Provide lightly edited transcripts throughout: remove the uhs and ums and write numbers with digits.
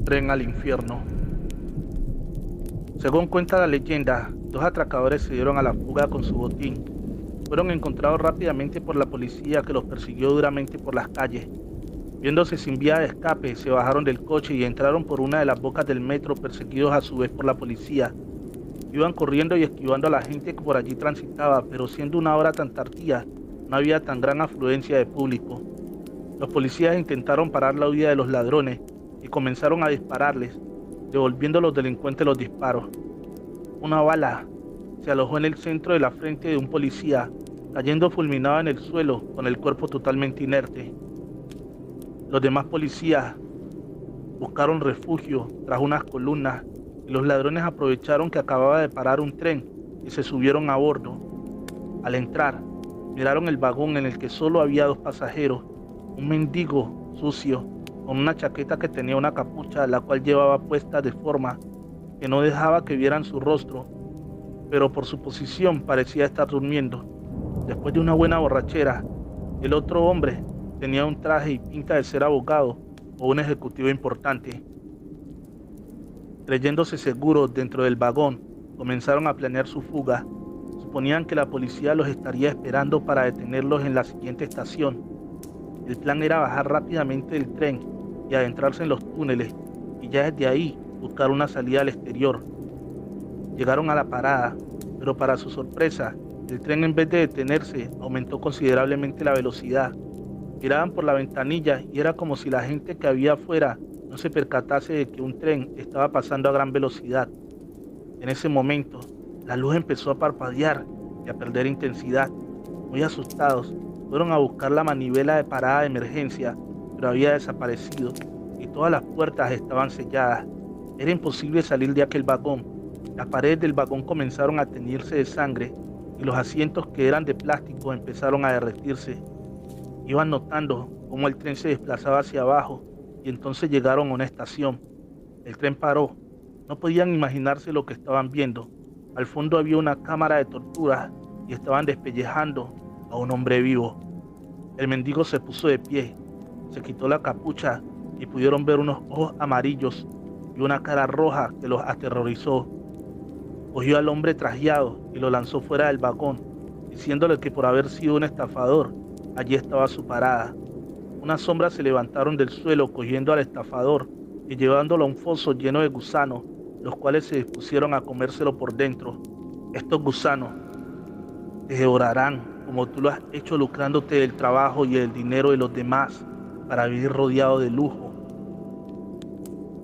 Tren al infierno. Según cuenta la leyenda, dos atracadores se dieron a la fuga con su botín. Fueron encontrados rápidamente por la policía, que los persiguió duramente por las calles. Viéndose sin vía de escape, se bajaron del coche y entraron por una de las bocas del metro, perseguidos a su vez por la policía. Iban corriendo y esquivando a la gente que por allí transitaba, pero siendo una hora tan tardía, no había tan gran afluencia de público. Los policías intentaron parar la huida de los ladrones y comenzaron a dispararles, devolviendo a los delincuentes los disparos. Una bala se alojó en el centro de la frente de un policía, cayendo fulminado en el suelo con el cuerpo totalmente inerte. Los demás policías buscaron refugio tras unas columnas y los ladrones aprovecharon que acababa de parar un tren y se subieron a bordo. Al entrar, miraron el vagón en el que solo había dos pasajeros, un mendigo sucio con una chaqueta que tenía una capucha, la cual llevaba puesta de forma que no dejaba que vieran su rostro, pero por su posición parecía estar durmiendo. Después de una buena borrachera, el otro hombre tenía un traje y pinta de ser abogado o un ejecutivo importante. Creyéndose seguros dentro del vagón, comenzaron a planear su fuga. Suponían que la policía los estaría esperando para detenerlos en la siguiente estación. El plan era bajar rápidamente del tren y adentrarse en los túneles, y ya desde ahí buscar una salida al exterior. Llegaron a la parada, pero para su sorpresa, el tren, en vez de detenerse, aumentó considerablemente la velocidad. Miraban por la ventanilla y era como si la gente que había afuera no se percatase de que un tren estaba pasando a gran velocidad. En ese momento, la luz empezó a parpadear y a perder intensidad. Muy asustados, fueron a buscar la manivela de parada de emergencia, pero había desaparecido y todas las puertas estaban selladas. Era imposible salir de aquel vagón. Las paredes del vagón comenzaron a teñirse de sangre y los asientos, que eran de plástico, empezaron a derretirse. Iban notando cómo el tren se desplazaba hacia abajo y entonces llegaron a una estación. El tren paró. No podían imaginarse lo que estaban viendo. Al fondo había una cámara de tortura y estaban despellejando a un hombre vivo. El mendigo se puso de pie, se quitó la capucha y pudieron ver unos ojos amarillos y una cara roja que los aterrorizó. Cogió al hombre trajeado y lo lanzó fuera del vagón, diciéndole que por haber sido un estafador, allí estaba su parada. Unas sombras se levantaron del suelo cogiendo al estafador y llevándolo a un foso lleno de gusanos, los cuales se dispusieron a comérselo por dentro. Estos gusanos te devorarán como tú lo has hecho, lucrándote del trabajo y del dinero de los demás para vivir rodeado de lujo.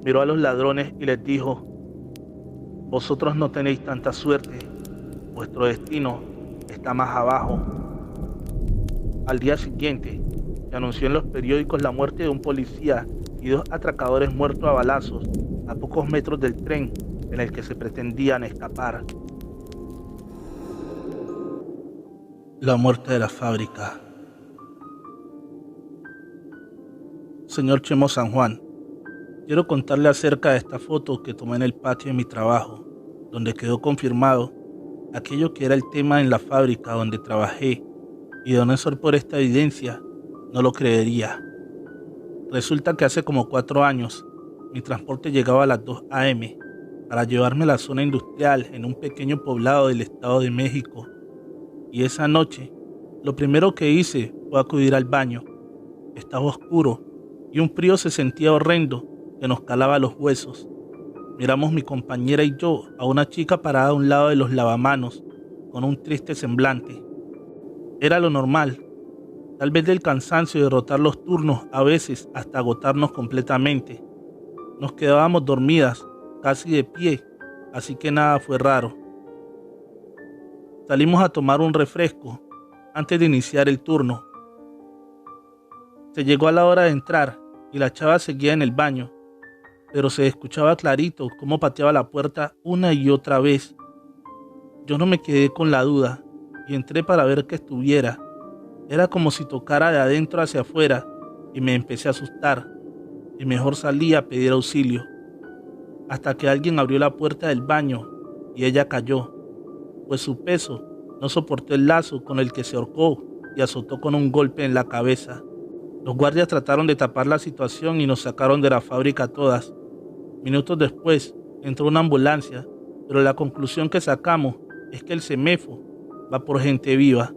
Miró a los ladrones y les dijo: vosotros no tenéis tanta suerte, vuestro destino está más abajo. Al día siguiente, se anunció en los periódicos la muerte de un policía y dos atracadores muertos a balazos a pocos metros del tren en el que se pretendían escapar. La muerte de la fábrica. Señor Chemo San Juan, quiero contarle acerca de esta foto que tomé en el patio de mi trabajo, donde quedó confirmado aquello que era el tema en la fábrica donde trabajé, y de no ser por esta evidencia, no lo creería. Resulta que hace como 4 años, mi transporte llegaba a las 2 a.m. para llevarme a la zona industrial en un pequeño poblado del Estado de México. Y esa noche, lo primero que hice fue acudir al baño. Estaba oscuro y un frío se sentía horrendo que nos calaba los huesos. Miramos mi compañera y yo a una chica parada a un lado de los lavamanos, con un triste semblante. Era lo normal, tal vez del cansancio de rotar los turnos, a veces hasta agotarnos completamente. Nos quedábamos dormidas, casi de pie, así que nada fue raro. Salimos a tomar un refresco antes de iniciar el turno. Se llegó a la hora de entrar y la chava seguía en el baño, pero se escuchaba clarito cómo pateaba la puerta una y otra vez. Yo no me quedé con la duda y entré para ver que estuviera. Era como si tocara de adentro hacia afuera y me empecé a asustar y mejor salí a pedir auxilio, hasta que alguien abrió la puerta del baño y ella cayó, pues su peso no soportó el lazo con el que se ahorcó y azotó con un golpe en la cabeza. Los guardias trataron de tapar la situación y nos sacaron de la fábrica todas. Minutos después entró una ambulancia, pero la conclusión que sacamos es que el CEMEFO va por gente viva.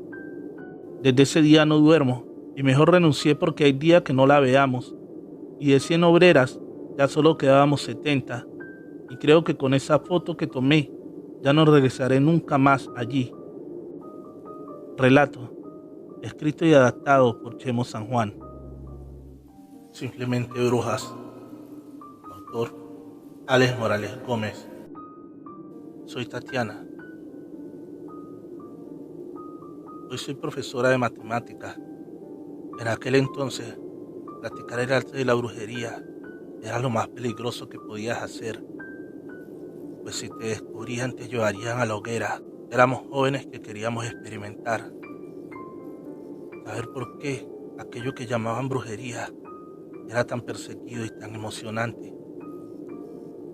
Desde ese día no duermo y mejor renuncié porque hay días que no la veamos. Y de 100 obreras ya solo quedábamos 70. Y creo que con esa foto que tomé ya no regresaré nunca más allí. Relato, escrito y adaptado por Chemo San Juan. Simplemente brujas. Autor, Alex Morales Gómez. Soy Tatiana. Hoy soy profesora de matemáticas. En aquel entonces, practicar el arte de la brujería era lo más peligroso que podías hacer. Pues si te descubrían te llevarían a la hoguera. Éramos jóvenes que queríamos experimentar. Saber por qué aquello que llamaban brujería era tan perseguido y tan emocionante.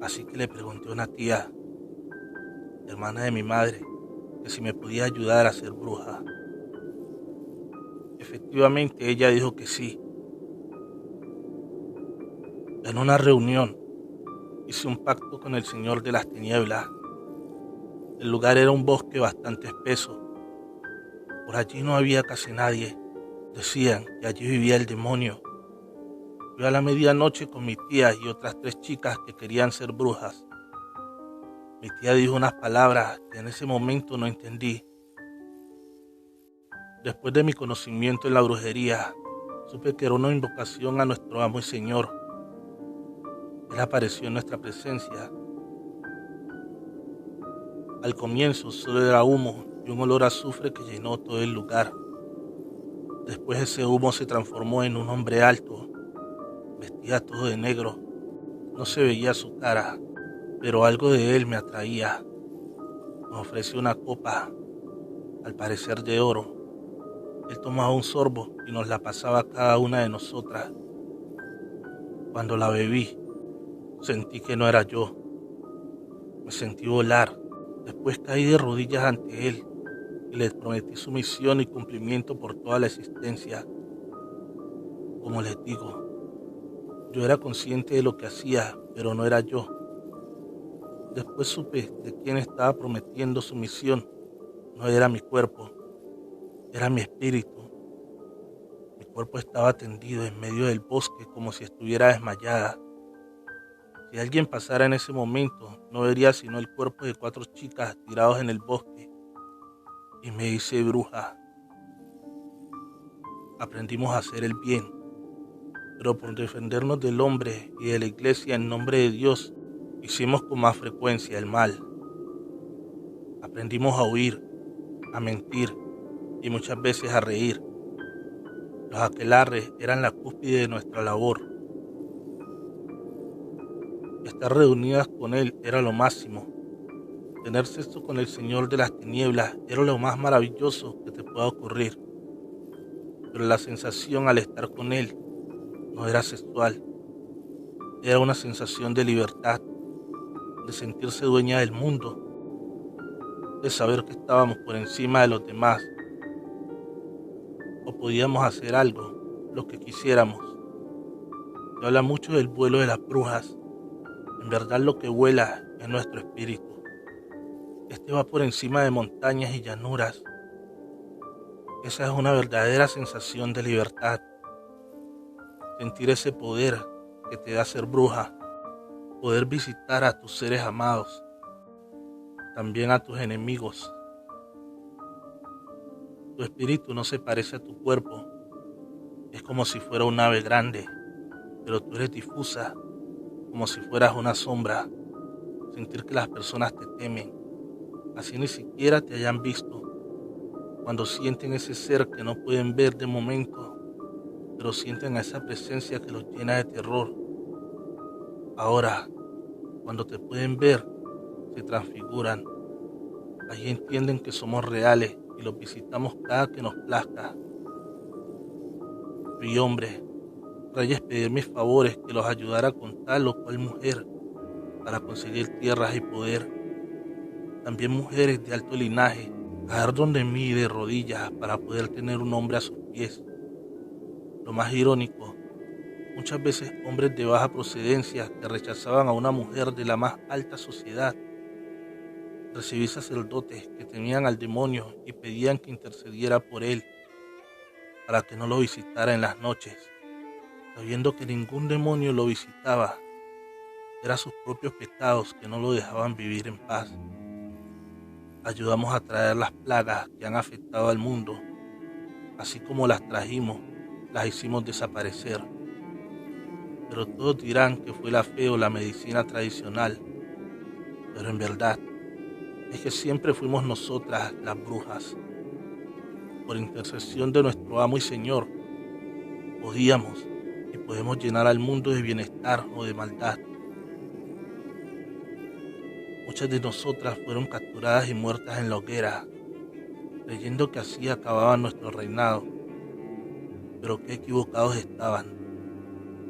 Así que le pregunté a una tía, hermana de mi madre, que si me podía ayudar a ser bruja. Efectivamente, ella dijo que sí. En una reunión hice un pacto con el Señor de las Tinieblas. El lugar era un bosque bastante espeso. Por allí no había casi nadie. Decían que allí vivía el demonio. Fui a la medianoche con mi tía y otras 3 chicas que querían ser brujas. Mi tía dijo unas palabras que en ese momento no entendí. Después de mi conocimiento en la brujería, supe que era una invocación a nuestro amo y Señor. Él apareció en nuestra presencia. Al comienzo solo era humo y un olor a azufre que llenó todo el lugar. Después ese humo se transformó en un hombre alto, vestía todo de negro. No se veía su cara, pero algo de él me atraía. Nos ofreció una copa, al parecer de oro. Él tomaba un sorbo y nos la pasaba a cada una de nosotras. Cuando la bebí, sentí que no era yo. Me sentí volar. Después caí de rodillas ante él y le prometí sumisión y cumplimiento por toda la existencia. Como les digo, yo era consciente de lo que hacía, pero no era yo. Después supe de quién estaba prometiendo sumisión. No era mi cuerpo, era mi espíritu. Mi cuerpo estaba tendido en medio del bosque como si estuviera desmayada. Si alguien pasara en ese momento, no vería sino el cuerpo de 4 chicas tirados en el bosque. Y me hice bruja. Aprendimos a hacer el bien, pero por defendernos del hombre y de la iglesia en nombre de Dios, hicimos con más frecuencia el mal. Aprendimos a huir, a mentir y muchas veces a reír. Los aquelarres eran la cúspide de nuestra labor. Estar reunidas con él era lo máximo. Tener sexo con el Señor de las Tinieblas era lo más maravilloso que te pueda ocurrir. Pero la sensación al estar con él no era sexual. Era una sensación de libertad, de sentirse dueña del mundo, de saber que estábamos por encima de los demás o podíamos hacer algo, lo que quisiéramos. Se habla mucho del vuelo de las brujas. En verdad lo que vuela es nuestro espíritu. Este va por encima de montañas y llanuras. Esa es una verdadera sensación de libertad. Sentir ese poder que te da ser bruja. Poder visitar a tus seres amados. También a tus enemigos. Tu espíritu no se parece a tu cuerpo. Es como si fuera un ave grande, pero tú eres difusa, como si fueras una sombra. Sentir que las personas te temen, así ni siquiera te hayan visto. Cuando sienten ese ser que no pueden ver de momento, pero sienten a esa presencia que los llena de terror. Ahora, cuando te pueden ver, se transfiguran. Allí entienden que somos reales y los visitamos cada que nos plazca. Fui hombre, reyes pedir mis favores que los ayudara con tal o cual mujer para conseguir tierras y poder. También mujeres de alto linaje caer donde mí de rodillas para poder tener un hombre a sus pies. Lo más irónico, muchas veces hombres de baja procedencia que rechazaban a una mujer de la más alta sociedad. Recibí sacerdotes que temían al demonio y pedían que intercediera por él para que no lo visitara en las noches, sabiendo que ningún demonio lo visitaba. Eran sus propios pecados que no lo dejaban vivir en paz. Ayudamos a traer las plagas que han afectado al mundo. Así como las trajimos, las hicimos desaparecer. Pero todos dirán que fue la fe o la medicina tradicional. Pero en verdad, es que siempre fuimos nosotras las brujas. Por intercesión de nuestro amo y Señor, podíamos y podemos llenar al mundo de bienestar o de maldad. Muchas de nosotras fueron capturadas y muertas en la hoguera, creyendo que así acababa nuestro reinado. Pero qué equivocados estaban.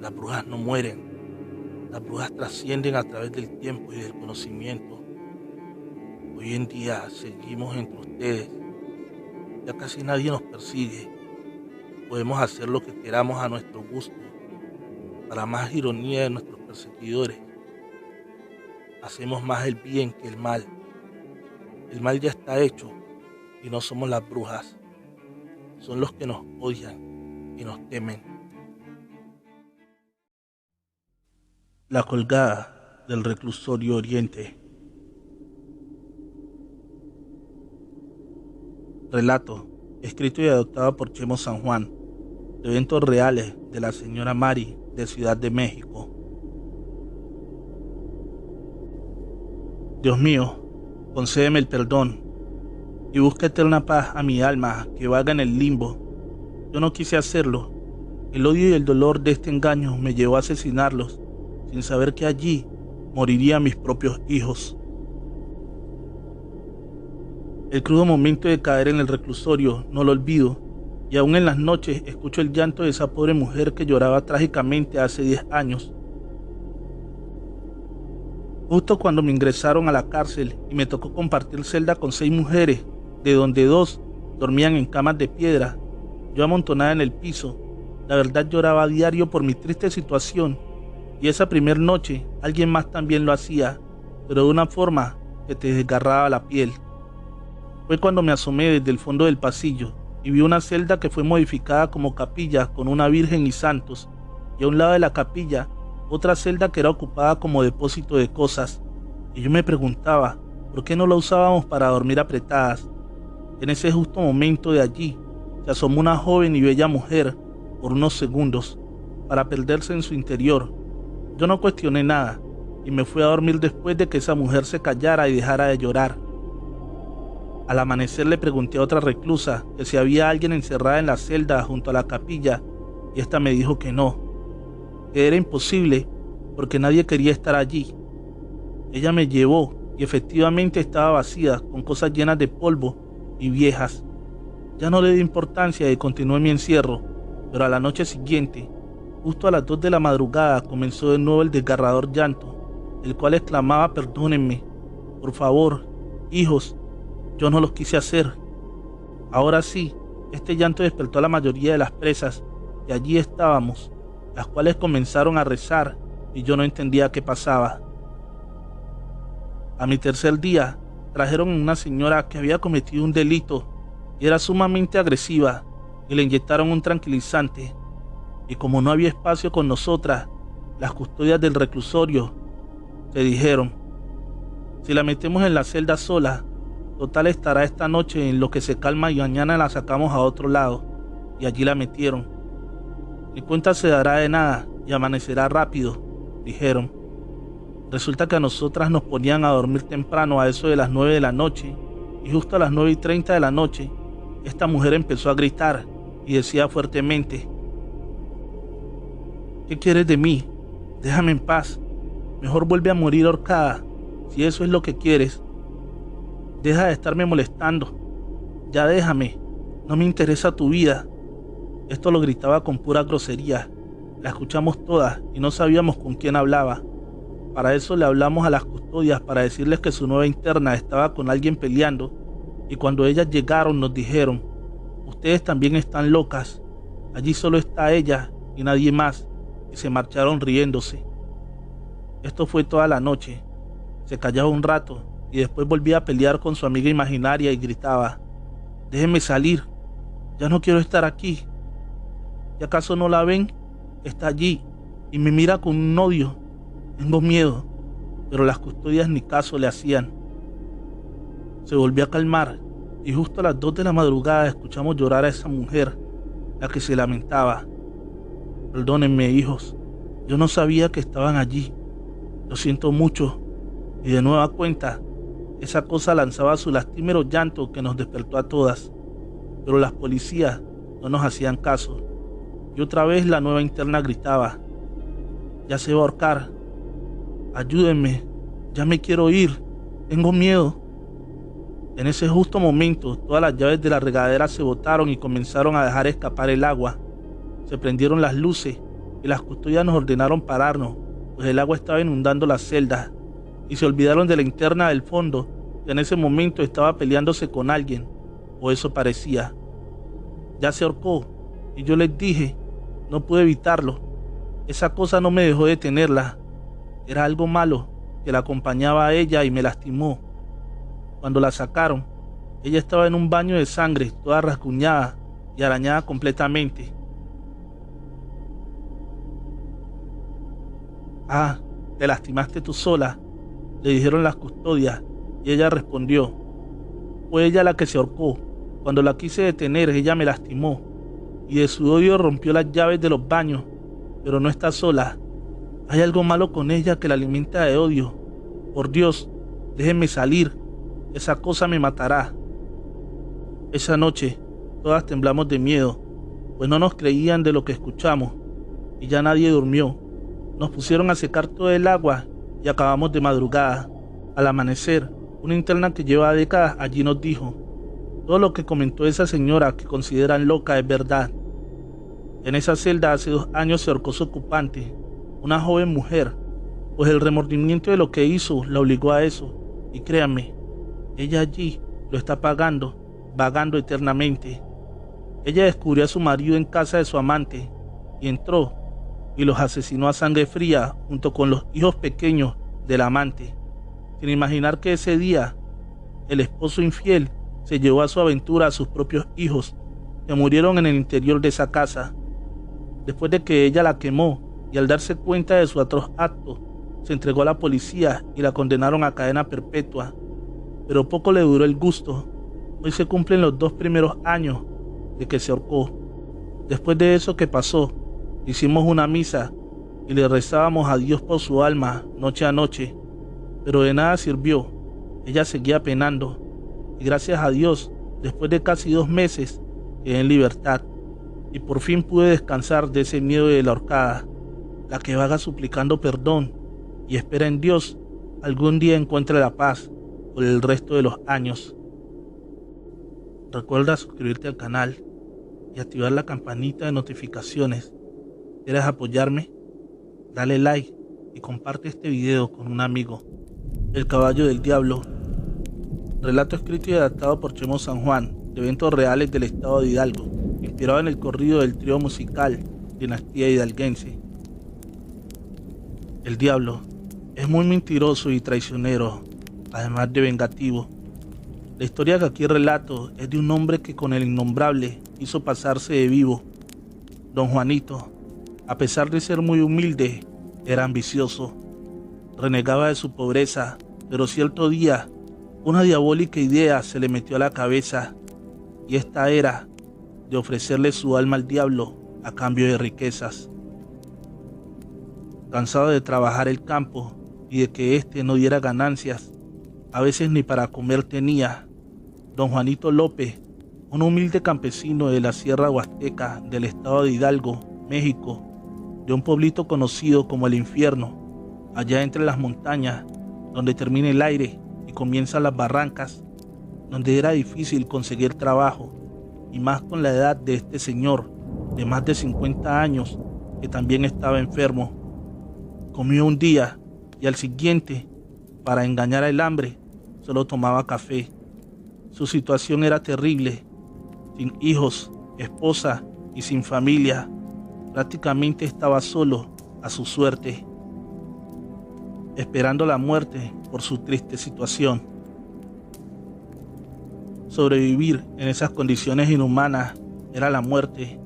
Las brujas no mueren. Las brujas trascienden a través del tiempo y del conocimiento. Hoy en día seguimos entre ustedes. Ya casi nadie nos persigue. Podemos hacer lo que queramos a nuestro gusto. Para más ironía de nuestros perseguidores, hacemos más el bien que el mal. El mal ya está hecho y no somos las brujas. Son los que nos odian y nos temen. La colgada del reclusorio Oriente. Relato, escrito y adoptado por Chemo San Juan, de eventos reales de la señora Mari de Ciudad de México. Dios mío, concédeme el perdón y busca eterna paz a mi alma que vaga en el limbo. Yo no quise hacerlo. El odio y el dolor de este engaño me llevó a asesinarlos, sin saber que allí morirían mis propios hijos. El crudo momento de caer en el reclusorio no lo olvido, y aún en las noches escucho el llanto de esa pobre mujer que lloraba trágicamente hace 10 años. Justo cuando me ingresaron a la cárcel y me tocó compartir celda con 6 mujeres, de donde 2 dormían en camas de piedra, yo amontonada en el piso, la verdad lloraba a diario por mi triste situación, y esa primer noche alguien más también lo hacía, pero de una forma que te desgarraba la piel. Fue cuando me asomé desde el fondo del pasillo y vi una celda que fue modificada como capilla con una virgen y santos, y a un lado de la capilla otra celda que era ocupada como depósito de cosas, y yo me preguntaba por qué no la usábamos para dormir apretadas. En ese justo momento de allí se asomó una joven y bella mujer por unos segundos para perderse en su interior. Yo no cuestioné nada y me fui a dormir después de que esa mujer se callara y dejara de llorar. Al amanecer le pregunté a otra reclusa que si había alguien encerrada en la celda junto a la capilla, y esta me dijo que no, que era imposible porque nadie quería estar allí. Ella me llevó y efectivamente estaba vacía, con cosas llenas de polvo y viejas. Ya no le di importancia y continué mi encierro, pero a la noche siguiente, justo a las 2 de la madrugada, comenzó de nuevo el desgarrador llanto, el cual exclamaba: perdónenme, por favor, hijos, yo no los quise hacer. Ahora sí, este llanto despertó a la mayoría de las presas, y allí estábamos, las cuales comenzaron a rezar, y yo no entendía qué pasaba. A mi tercer día, trajeron a una señora que había cometido un delito, y era sumamente agresiva, y le inyectaron un tranquilizante, y como no había espacio con nosotras, las custodias del reclusorio, se dijeron: si la metemos en la celda sola, total estará esta noche en lo que se calma y mañana la sacamos a otro lado, y allí la metieron. Ni cuenta se dará de nada y amanecerá rápido, dijeron. Resulta que a nosotras nos ponían a dormir temprano a eso de las 9 de la noche, y justo a las 9:30 de la noche, esta mujer empezó a gritar y decía fuertemente: ¿qué quieres de mí? Déjame en paz. Mejor vuelve a morir ahorcada, si eso es lo que quieres. Deja de estarme molestando. Ya déjame. No me interesa tu vida. Esto lo gritaba con pura grosería. La escuchamos todas y no sabíamos con quién hablaba. Para eso le hablamos a las custodias para decirles que su nueva interna estaba con alguien peleando, y cuando ellas llegaron nos dijeron: ustedes también están locas, allí solo está ella y nadie más, y se marcharon riéndose. Esto fue toda la noche. Se callaba un rato y después volvía a pelear con su amiga imaginaria y gritaba: déjenme salir, ya no quiero estar aquí. ¿Y acaso no la ven? Está allí y me mira con un odio. Tengo miedo, pero las custodias ni caso le hacían. Se volvió a calmar y justo a las 2 de la madrugada escuchamos llorar a esa mujer, la que se lamentaba: perdónenme, hijos, yo no sabía que estaban allí, lo siento mucho. Y de nueva cuenta, esa cosa lanzaba su lastimero llanto que nos despertó a todas, pero las policías no nos hacían caso. Y otra vez la nueva interna gritaba: ya se va a ahorcar, ayúdenme, ya me quiero ir, tengo miedo. En ese justo momento, todas las llaves de la regadera se botaron y comenzaron a dejar escapar el agua. Se prendieron las luces y las custodias nos ordenaron pararnos, pues el agua estaba inundando las celdas, y se olvidaron de la interna del fondo, que en ese momento estaba peleándose con alguien, o eso parecía. Ya se ahorcó, y yo les dije, no pude evitarlo. Esa cosa no me dejó detenerla. Era algo malo que la acompañaba a ella y me lastimó. Cuando la sacaron, ella estaba en un baño de sangre, toda rasguñada y arañada completamente. Ah, te lastimaste tú sola, le dijeron las custodias, y ella respondió: fue ella la que se ahorcó. Cuando la quise detener, ella me lastimó, y de su odio rompió las llaves de los baños, pero no está sola. Hay algo malo con ella que la alimenta de odio. Por Dios, déjenme salir, esa cosa me matará. Esa noche, todas temblamos de miedo, pues no nos creían de lo que escuchamos, y ya nadie durmió. Nos pusieron a secar todo el agua y acabamos de madrugada. Al amanecer, una interna que lleva décadas allí nos dijo: todo lo que comentó esa señora que consideran loca es verdad. En esa celda hace 2 años se ahorcó su ocupante, una joven mujer, pues el remordimiento de lo que hizo la obligó a eso, y créanme, ella allí lo está pagando, vagando eternamente. Ella descubrió a su marido en casa de su amante, y entró y los asesinó a sangre fría junto con los hijos pequeños del amante, sin imaginar que ese día el esposo infiel se llevó a su aventura a sus propios hijos, que murieron en el interior de esa casa. Después de que ella la quemó y al darse cuenta de su atroz acto, se entregó a la policía y la condenaron a cadena perpetua. Pero poco le duró el gusto. Hoy se cumplen los 2 primeros años de que se ahorcó. Después de eso que pasó, hicimos una misa y le rezábamos a Dios por su alma noche a noche, pero de nada sirvió. Ella seguía penando, y gracias a Dios, después de casi 2 meses, quedé en libertad, y por fin pude descansar de ese miedo de la ahorcada, la que vaga suplicando perdón y espera en Dios algún día encuentre la paz por el resto de los años. Recuerda suscribirte al canal y activar la campanita de notificaciones. ¿Quieres apoyarme? Dale like y comparte este video con un amigo. El caballo del diablo. Relato escrito y adaptado por Chemo San Juan, de eventos reales del estado de Hidalgo, inspirado en el corrido del trío musical Dinastía Hidalguense. El diablo es muy mentiroso y traicionero, además de vengativo. La historia que aquí relato es de un hombre que con el innombrable hizo pasarse de vivo. Don Juanito, a pesar de ser muy humilde, era ambicioso. Renegaba de su pobreza, pero cierto día, una diabólica idea se le metió a la cabeza, y esta era de ofrecerle su alma al diablo a cambio de riquezas. Cansado de trabajar el campo y de que éste no diera ganancias, a veces ni para comer tenía, don Juanito López, un humilde campesino de la Sierra Huasteca del estado de Hidalgo, México, de un pueblito conocido como el Infierno, allá entre las montañas, donde termina el aire y comienzan las barrancas, donde era difícil conseguir trabajo, y más con la edad de este señor, de más de 50 años, que también estaba enfermo. Comió un día y al siguiente, para engañar el hambre, solo tomaba café. Su situación era terrible, sin hijos, esposa y sin familia. Prácticamente estaba solo a su suerte, esperando la muerte por su triste situación. Sobrevivir en esas condiciones inhumanas era la muerte,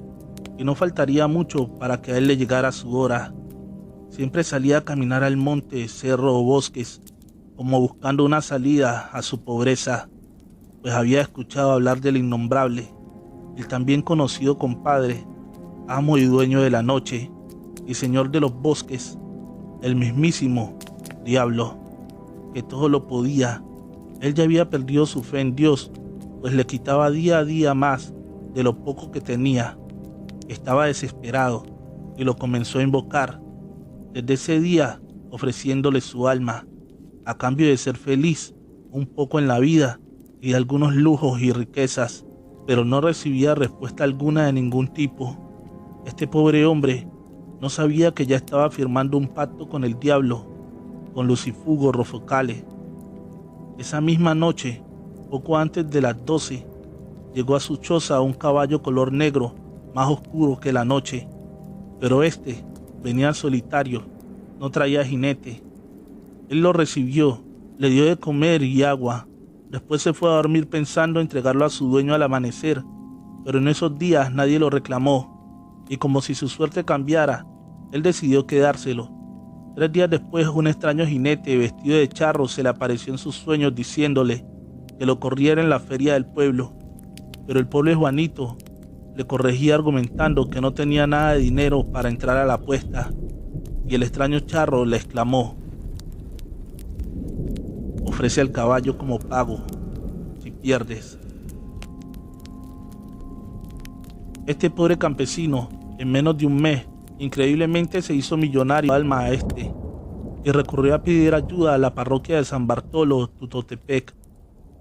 y no faltaría mucho para que a él le llegara su hora. Siempre salía a caminar al monte, cerro o bosques, como buscando una salida a su pobreza, pues había escuchado hablar del innombrable, el también conocido compadre, amo y dueño de la noche y señor de los bosques, el mismísimo diablo, que todo lo podía. Él ya había perdido su fe en Dios, pues le quitaba día a día más de lo poco que tenía. Estaba desesperado y lo comenzó a invocar, desde ese día ofreciéndole su alma, a cambio de ser feliz un poco en la vida y de algunos lujos y riquezas, pero no recibía respuesta alguna de ningún tipo. Este pobre hombre no sabía que ya estaba firmando un pacto con el diablo, con Lucifugo Rofocale. Esa misma noche, poco antes de las 12, llegó a su choza un caballo color negro, más oscuro que la noche, pero este venía solitario, no traía jinete. Él lo recibió, le dio de comer y agua. Después se fue a dormir pensando entregarlo a su dueño al amanecer, pero en esos días nadie lo reclamó, y como si su suerte cambiara, él decidió quedárselo. 3 días después, un extraño jinete vestido de charro se le apareció en sus sueños diciéndole que lo corriera en la feria del pueblo, pero el pobre Juanito le corregía argumentando que no tenía nada de dinero para entrar a la apuesta, y el extraño charro le exclamó: ofrece al caballo como pago si pierdes. Este pobre campesino, en menos de un mes, increíblemente se hizo millonario alma a este, y recurrió a pedir ayuda a la parroquia de San Bartolo, Tutotepec,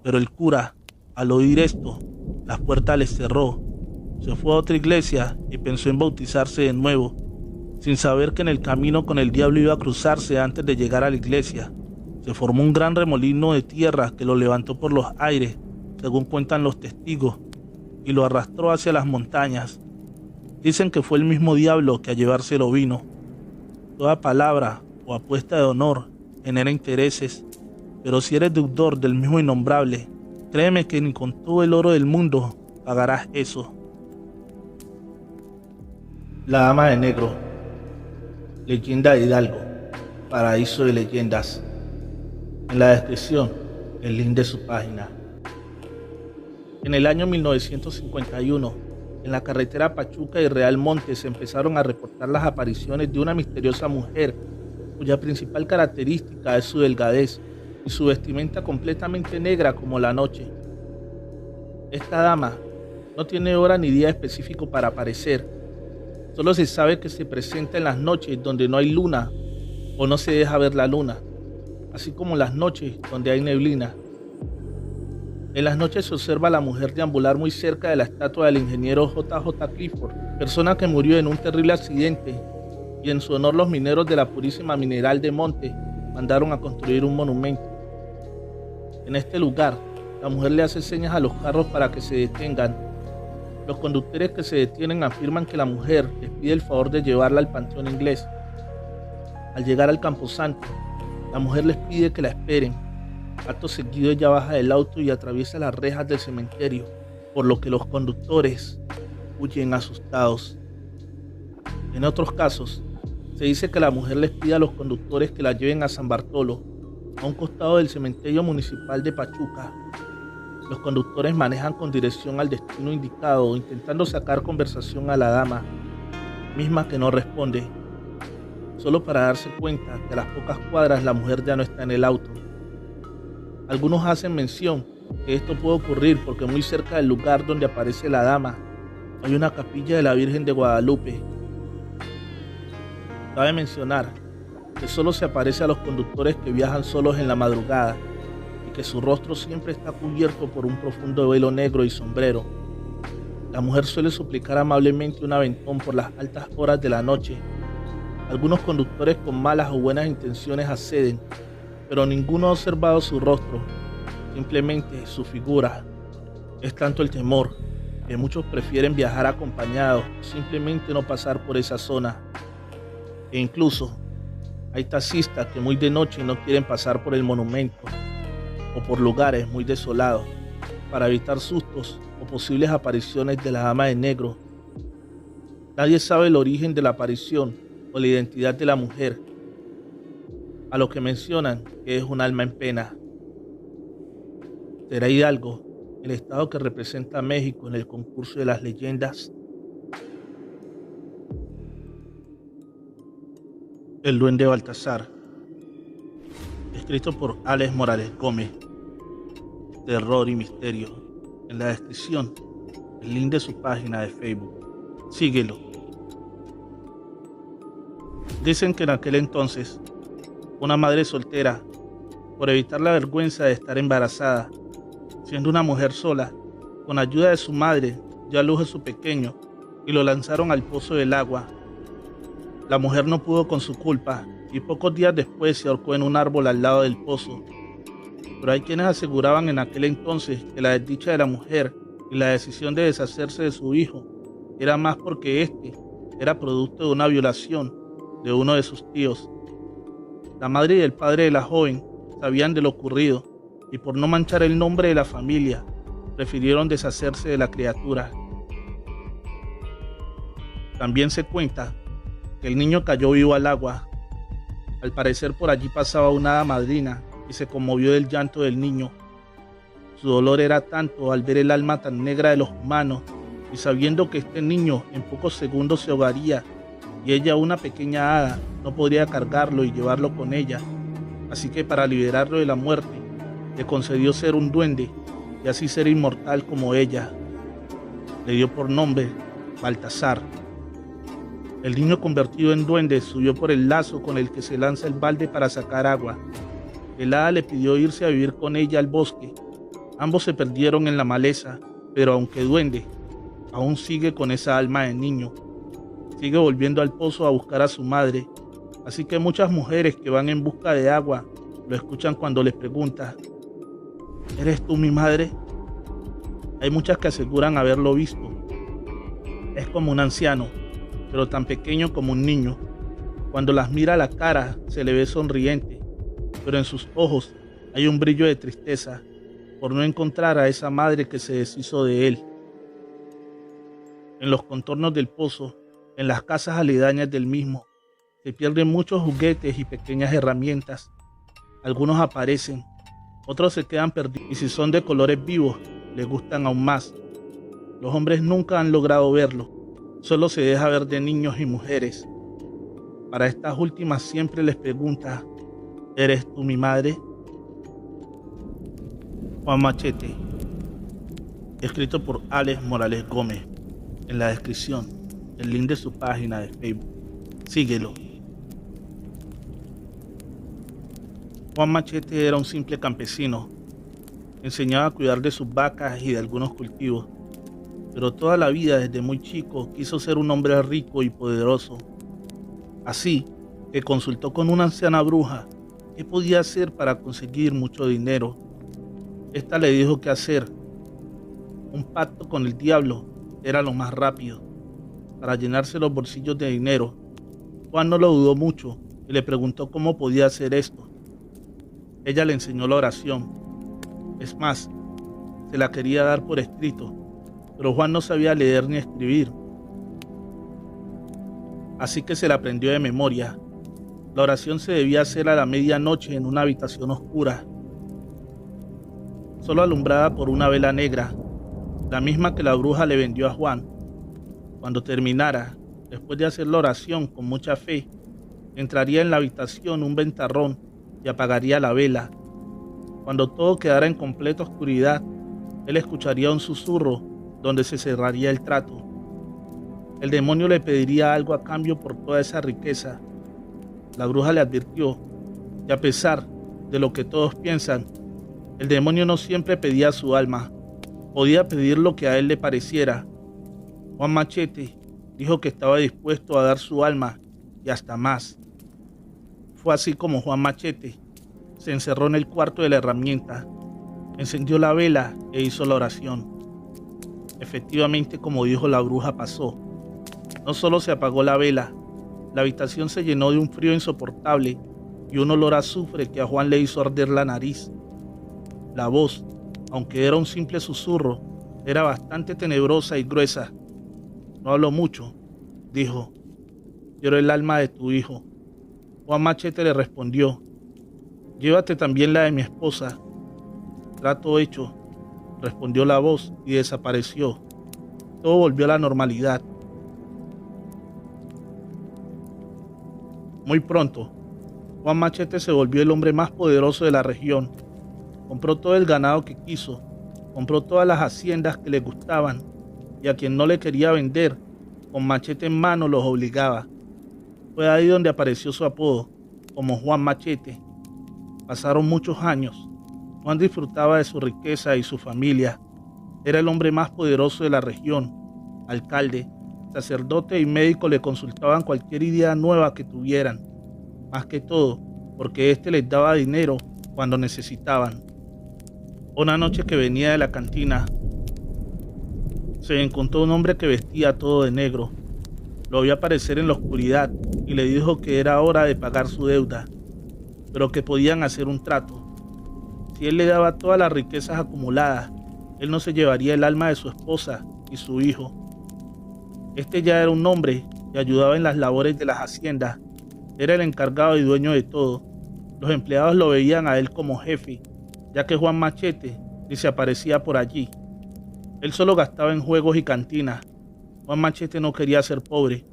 pero el cura, al oír esto, las puertas les cerró. Se fue a otra iglesia y pensó en bautizarse de nuevo, sin saber que en el camino con el diablo iba a cruzarse antes de llegar a la iglesia. Se formó un gran remolino de tierra que lo levantó por los aires, según cuentan los testigos, y lo arrastró hacia las montañas. Dicen que fue el mismo diablo que a llevárselo vino. Toda palabra o apuesta de honor genera intereses, pero si eres deudor del mismo innombrable, créeme que ni con todo el oro del mundo pagarás eso. La Dama de Negro, leyenda de Hidalgo, paraíso de leyendas. En la descripción, el link de su página. En el año 1951, en la carretera Pachuca y Real Montes se empezaron a reportar las apariciones de una misteriosa mujer, cuya principal característica es su delgadez y su vestimenta completamente negra como la noche. Esta dama no tiene hora ni día específico para aparecer. Solo se sabe que se presenta en las noches donde no hay luna o no se deja ver la luna, así como las noches donde hay neblina. En las noches se observa a la mujer deambular muy cerca de la estatua del ingeniero J.J. Clifford, persona que murió en un terrible accidente, y en su honor los mineros de la Purísima Mineral de Monte mandaron a construir un monumento. En este lugar, la mujer le hace señas a los carros para que se detengan. Los conductores que se detienen afirman que la mujer les pide el favor de llevarla al Panteón Inglés. Al llegar al Camposanto, la mujer les pide que la esperen. Acto seguido ella baja del auto y atraviesa las rejas del cementerio, por lo que los conductores huyen asustados. En otros casos, se dice que la mujer les pide a los conductores que la lleven a San Bartolo, a un costado del cementerio municipal de Pachuca. Los conductores manejan con dirección al destino indicado, intentando sacar conversación a la dama, misma que no responde, solo para darse cuenta que a las pocas cuadras la mujer ya no está en el auto. Algunos hacen mención que esto puede ocurrir porque muy cerca del lugar donde aparece la dama hay una capilla de la Virgen de Guadalupe. Cabe mencionar que solo se aparece a los conductores que viajan solos en la madrugada y que su rostro siempre está cubierto por un profundo velo negro y sombrero. La mujer suele suplicar amablemente un aventón por las altas horas de la noche. Algunos conductores con malas o buenas intenciones acceden, pero ninguno ha observado su rostro, simplemente su figura, Es tanto el temor que muchos prefieren viajar acompañados, simplemente no pasar por esa zona. E incluso hay taxistas que muy de noche no quieren pasar por el monumento o por lugares muy desolados para evitar sustos o posibles apariciones de la dama de negro. Nadie sabe el origen de la aparición o la identidad de la mujer, a lo que mencionan que es un alma en pena. ¿Será Hidalgo el estado que representa a México en el concurso de las leyendas? El duende Baltasar, escrito por Alex Morales Gómez. Terror y misterio. En la descripción, el link de su página de Facebook. Síguelo. Dicen que en aquel entonces, una madre soltera, por evitar la vergüenza de estar embarazada, siendo una mujer sola, con ayuda de su madre, dio a luz a su pequeño y lo lanzaron al pozo del agua. La mujer no pudo con su culpa y pocos días después se ahorcó en un árbol al lado del pozo. Pero hay quienes aseguraban en aquel entonces que la desdicha de la mujer y la decisión de deshacerse de su hijo era más porque éste era producto de una violación de uno de sus tíos. La madre y el padre de la joven sabían de lo ocurrido y por no manchar el nombre de la familia, prefirieron deshacerse de la criatura. También se cuenta que el niño cayó vivo al agua. Al parecer por allí pasaba una hada madrina y se conmovió del llanto del niño. Su dolor era tanto al ver el alma tan negra de los humanos y sabiendo que este niño en pocos segundos se ahogaría y ella, una pequeña hada, no podría cargarlo y llevarlo con ella. Así que para liberarlo de la muerte, le concedió ser un duende y así ser inmortal como ella. Le dio por nombre Baltasar. El niño convertido en duende subió por el lazo con el que se lanza el balde para sacar agua. El hada le pidió irse a vivir con ella al bosque. Ambos se perdieron en la maleza, pero aunque duende, aún sigue con esa alma de niño. Sigue volviendo al pozo a buscar a su madre. Así que muchas mujeres que van en busca de agua lo escuchan cuando les pregunta: ¿eres tú mi madre? Hay muchas que aseguran haberlo visto. Es como un anciano, pero tan pequeño como un niño. Cuando las mira a la cara se le ve sonriente, pero en sus ojos hay un brillo de tristeza por no encontrar a esa madre que se deshizo de él. En los contornos del pozo, en las casas aledañas del mismo, se pierden muchos juguetes y pequeñas herramientas. Algunos aparecen, otros se quedan perdidos y si son de colores vivos, les gustan aún más. Los hombres nunca han logrado verlo, solo se deja ver de niños y mujeres. Para estas últimas siempre les pregunta: ¿eres tú mi madre? Juan Machete, escrito por Alex Morales Gómez. En la descripción, el link de su página de Facebook. Síguelo. Juan Machete era un simple campesino. Enseñaba a cuidar de sus vacas y de algunos cultivos, pero toda la vida desde muy chico quiso ser un hombre rico y poderoso. Así que consultó con una anciana bruja qué podía hacer para conseguir mucho dinero. Esta le dijo qué hacer. Un pacto con el diablo era lo más rápido para llenarse los bolsillos de dinero. Juan no lo dudó mucho y le preguntó cómo podía hacer esto. Ella le enseñó la oración. Es más, se la quería dar por escrito, pero Juan no sabía leer ni escribir. Así que se la aprendió de memoria. La oración se debía hacer a la medianoche en una habitación oscura, solo alumbrada por una vela negra, la misma que la bruja le vendió a Juan. Cuando terminara, después de hacer la oración con mucha fe, entraría en la habitación un ventarrón y apagaría la vela. Cuando todo quedara en completa oscuridad, él escucharía un susurro donde se cerraría el trato. El demonio le pediría algo a cambio por toda esa riqueza. La bruja le advirtió que a pesar de lo que todos piensan, el demonio no siempre pedía su alma, podía pedir lo que a él le pareciera. Juan Machete dijo que estaba dispuesto a dar su alma y hasta más. Fue así como Juan Machete se encerró en el cuarto de la herramienta, encendió la vela e hizo la oración. Efectivamente, como dijo la bruja, pasó. No solo se apagó la vela, la habitación se llenó de un frío insoportable y un olor a azufre que a Juan le hizo arder la nariz. La voz, aunque era un simple susurro, era bastante tenebrosa y gruesa. No hablo mucho, dijo. Quiero el alma de tu hijo. Juan Machete le respondió. Llévate también la de mi esposa. Trato hecho, respondió la voz y desapareció. Todo volvió a la normalidad. Muy pronto, Juan Machete se volvió el hombre más poderoso de la región. Compró todo el ganado que quiso, compró todas las haciendas que le gustaban, y a quien no le quería vender, con machete en mano los obligaba. Fue ahí donde apareció su apodo, como Juan Machete. Pasaron muchos años. Juan disfrutaba de su riqueza y su familia. Era el hombre más poderoso de la región. Alcalde, sacerdote y médico le consultaban cualquier idea nueva que tuvieran. Más que todo, porque éste les daba dinero cuando necesitaban. Una noche que venía de la cantina, se encontró un hombre que vestía todo de negro. Lo vio aparecer en la oscuridad y le dijo que era hora de pagar su deuda, pero que podían hacer un trato. Si él le daba todas las riquezas acumuladas, él no se llevaría el alma de su esposa y su hijo. Este ya era un hombre que ayudaba en las labores de las haciendas. Era el encargado y dueño de todo. Los empleados lo veían a él como jefe, ya que Juan Machete ni se aparecía por allí. Él solo gastaba en juegos y cantinas. Juan Machete no quería ser pobre,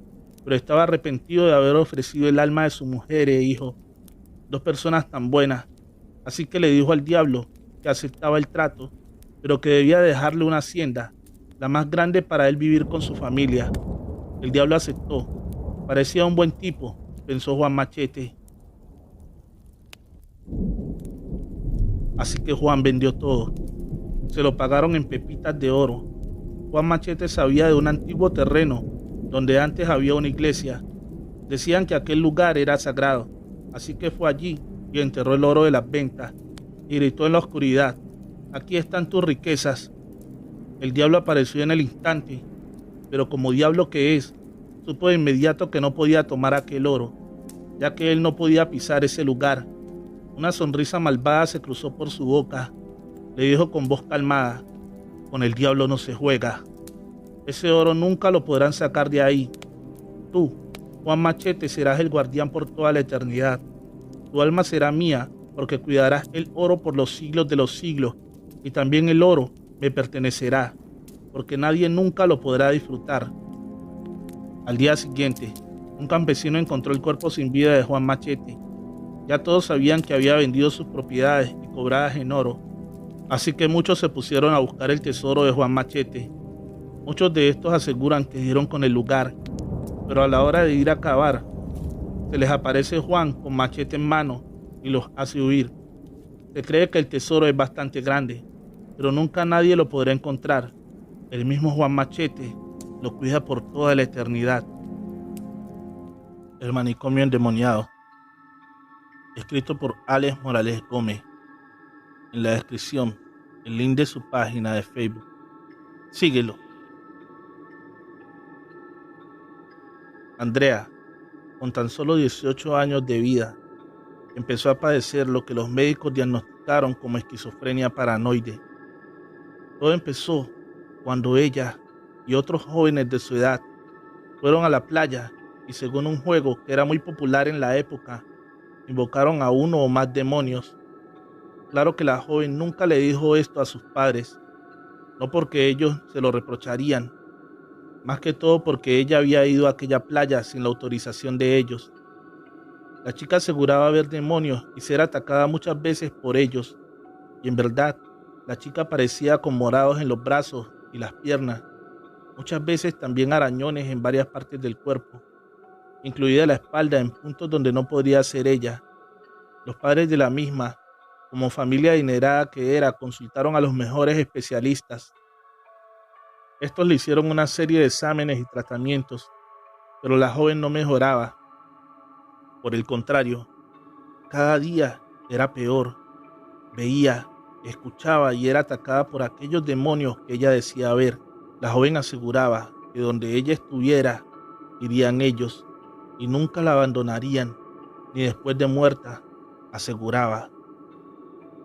pero estaba arrepentido de haber ofrecido el alma de su mujer e hijo, dos personas tan buenas. Así que le dijo al diablo que aceptaba el trato, pero que debía dejarle una hacienda, la más grande para él vivir con su familia. El diablo aceptó. Parecía un buen tipo, pensó Juan Machete. Así que Juan vendió todo. Se lo pagaron en pepitas de oro. Juan Machete sabía de un antiguo terreno donde antes había una iglesia. Decían que aquel lugar era sagrado, así que fue allí y enterró el oro de las ventas y gritó en la oscuridad: aquí están tus riquezas. El diablo apareció en el instante, pero como diablo que es, supo de inmediato que no podía tomar aquel oro, ya que él no podía pisar ese lugar. Una sonrisa malvada se cruzó por su boca. Le dijo con voz calmada: con el diablo no se juega. Ese oro nunca lo podrán sacar de ahí. Tú, Juan Machete, serás el guardián por toda la eternidad. Tu alma será mía, porque cuidarás el oro por los siglos de los siglos, y también el oro me pertenecerá, porque nadie nunca lo podrá disfrutar. Al día siguiente, un campesino encontró el cuerpo sin vida de Juan Machete. Ya todos sabían que había vendido sus propiedades y cobradas en oro, así que muchos se pusieron a buscar el tesoro de Juan Machete. Muchos de estos aseguran que dieron con el lugar, pero a la hora de ir a cavar, se les aparece Juan con machete en mano y los hace huir. Se cree que el tesoro es bastante grande, pero nunca nadie lo podrá encontrar. El mismo Juan Machete lo cuida por toda la eternidad. El manicomio endemoniado, escrito por Alex Morales Gómez. En la descripción, el link de su página de Facebook. Síguelo. Andrea, con tan solo 18 años de vida, empezó a padecer lo que los médicos diagnosticaron como esquizofrenia paranoide. Todo empezó cuando ella y otros jóvenes de su edad fueron a la playa y, según un juego que era muy popular en la época, invocaron a uno o más demonios. Claro que la joven nunca le dijo esto a sus padres, no porque ellos se lo reprocharían, más que todo porque ella había ido a aquella playa sin la autorización de ellos. La chica aseguraba ver demonios y ser atacada muchas veces por ellos, y en verdad, la chica aparecía con morados en los brazos y las piernas, muchas veces también arañones en varias partes del cuerpo, incluida la espalda en puntos donde no podría ser ella. Los padres de la misma, como familia adinerada que era, consultaron a los mejores especialistas. Estos le hicieron una serie de exámenes y tratamientos, pero la joven no mejoraba. Por el contrario, cada día era peor. Veía, escuchaba y era atacada por aquellos demonios que ella decía ver. La joven aseguraba que donde ella estuviera, irían ellos y nunca la abandonarían, ni después de muerta, aseguraba.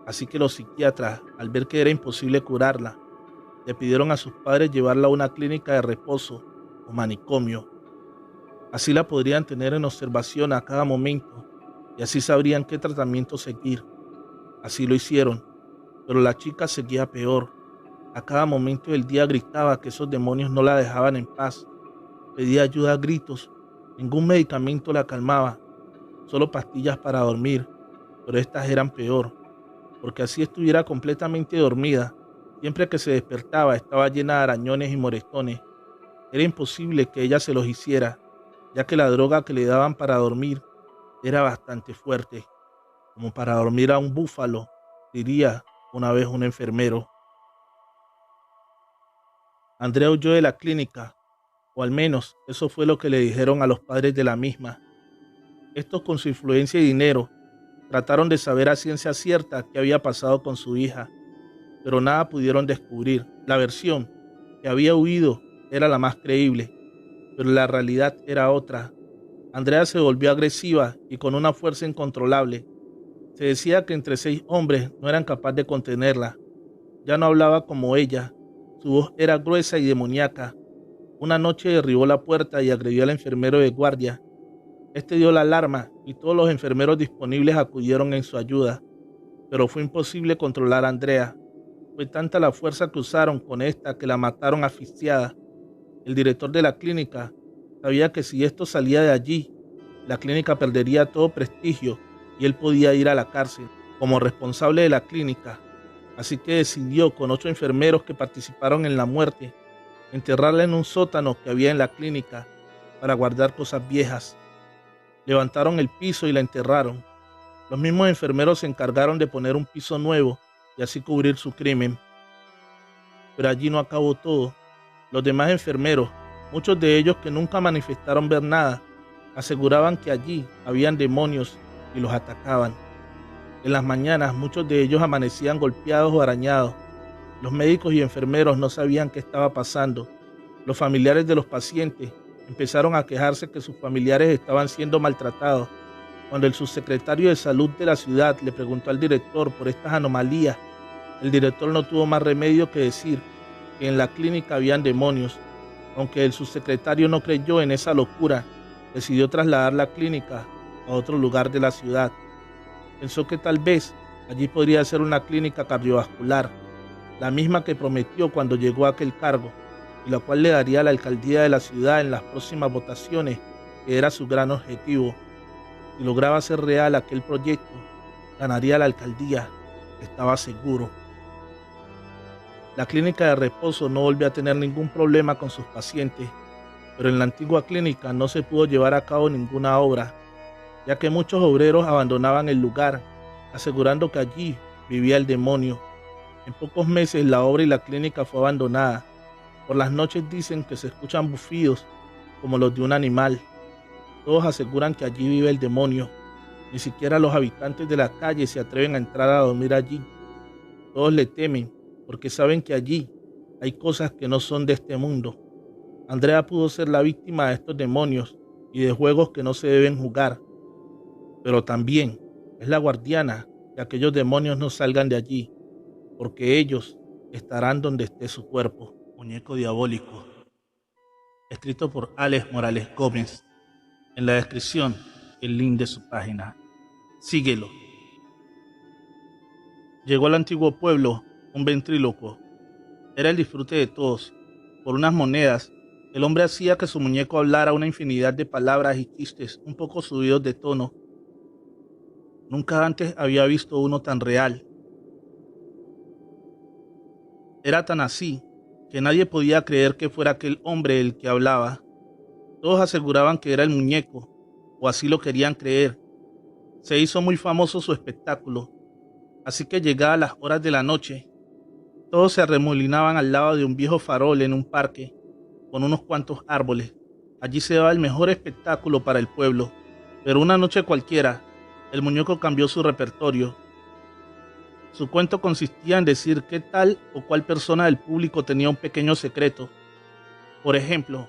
Así que los psiquiatras, al ver que era imposible curarla, le pidieron a sus padres llevarla a una clínica de reposo o manicomio. Así la podrían tener en observación a cada momento y así sabrían qué tratamiento seguir. Así lo hicieron, pero la chica seguía peor. A cada momento del día gritaba que esos demonios no la dejaban en paz. Pedía ayuda a gritos. Ningún medicamento la calmaba, solo pastillas para dormir, pero estas eran peor, porque así estuviera completamente dormida. Siempre que se despertaba estaba llena de arañones y moretones. Era imposible que ella se los hiciera, ya que la droga que le daban para dormir era bastante fuerte, como para dormir a un búfalo, diría una vez un enfermero. Andrea huyó de la clínica, o al menos eso fue lo que le dijeron a los padres de la misma. Estos, con su influencia y dinero, trataron de saber a ciencia cierta qué había pasado con su hija, pero nada pudieron descubrir. La versión que había huido era la más creíble, pero la realidad era otra. Andrea se volvió agresiva y con una fuerza incontrolable. Se decía que entre 6 hombres no eran capaces de contenerla. Ya no hablaba como ella, su voz era gruesa y demoníaca. Una noche derribó la puerta y agredió al enfermero de guardia. Este dio la alarma y todos los enfermeros disponibles acudieron en su ayuda, pero fue imposible controlar a Andrea. Fue tanta la fuerza que usaron con esta que la mataron asfixiada. El director de la clínica sabía que si esto salía de allí, la clínica perdería todo prestigio y él podía ir a la cárcel como responsable de la clínica. Así que decidió, con 8 enfermeros que participaron en la muerte, enterrarla en un sótano que había en la clínica para guardar cosas viejas. Levantaron el piso y la enterraron. Los mismos enfermeros se encargaron de poner un piso nuevo y así cubrir su crimen. Pero allí no acabó todo. Los demás enfermeros, muchos de ellos que nunca manifestaron ver nada, aseguraban que allí habían demonios y los atacaban. En las mañanas muchos de ellos amanecían golpeados o arañados. Los médicos y enfermeros no sabían qué estaba pasando. Los familiares de los pacientes empezaron a quejarse que sus familiares estaban siendo maltratados. Cuando el subsecretario de Salud de la ciudad le preguntó al director por estas anomalías, el director no tuvo más remedio que decir que en la clínica habían demonios. Aunque el subsecretario no creyó en esa locura, decidió trasladar la clínica a otro lugar de la ciudad. Pensó que tal vez allí podría ser una clínica cardiovascular, la misma que prometió cuando llegó a aquel cargo, y la cual le daría la alcaldía de la ciudad en las próximas votaciones, que era su gran objetivo. Si lograba hacer real aquel proyecto, ganaría la alcaldía, estaba seguro. La clínica de reposo no volvió a tener ningún problema con sus pacientes, pero en la antigua clínica no se pudo llevar a cabo ninguna obra, ya que muchos obreros abandonaban el lugar, asegurando que allí vivía el demonio. En pocos meses la obra y la clínica fue abandonada. Por las noches dicen que se escuchan bufidos como los de un animal. Todos aseguran que allí vive el demonio. Ni siquiera los habitantes de la calle se atreven a entrar a dormir allí. Todos le temen porque saben que allí hay cosas que no son de este mundo. Andrea pudo ser la víctima de estos demonios y de juegos que no se deben jugar, pero también es la guardiana que aquellos demonios no salgan de allí, porque ellos estarán donde esté su cuerpo. Muñeco diabólico, escrito por Alex Morales Gómez. En la descripción, el link de su página. Síguelo. Llegó al antiguo pueblo un ventrílocuo. Era el disfrute de todos. Por unas monedas, el hombre hacía que su muñeco hablara una infinidad de palabras y chistes un poco subidos de tono. Nunca antes había visto uno tan real. Era tan así que nadie podía creer que fuera aquel hombre el que hablaba. Todos aseguraban que era el muñeco, o así lo querían creer. Se hizo muy famoso su espectáculo, así que llegadas las horas de la noche, todos se arremolinaban al lado de un viejo farol en un parque, con unos cuantos árboles. Allí se daba el mejor espectáculo para el pueblo, pero una noche cualquiera, el muñeco cambió su repertorio. Su cuento consistía en decir que tal o cual persona del público tenía un pequeño secreto, Por ejemplo,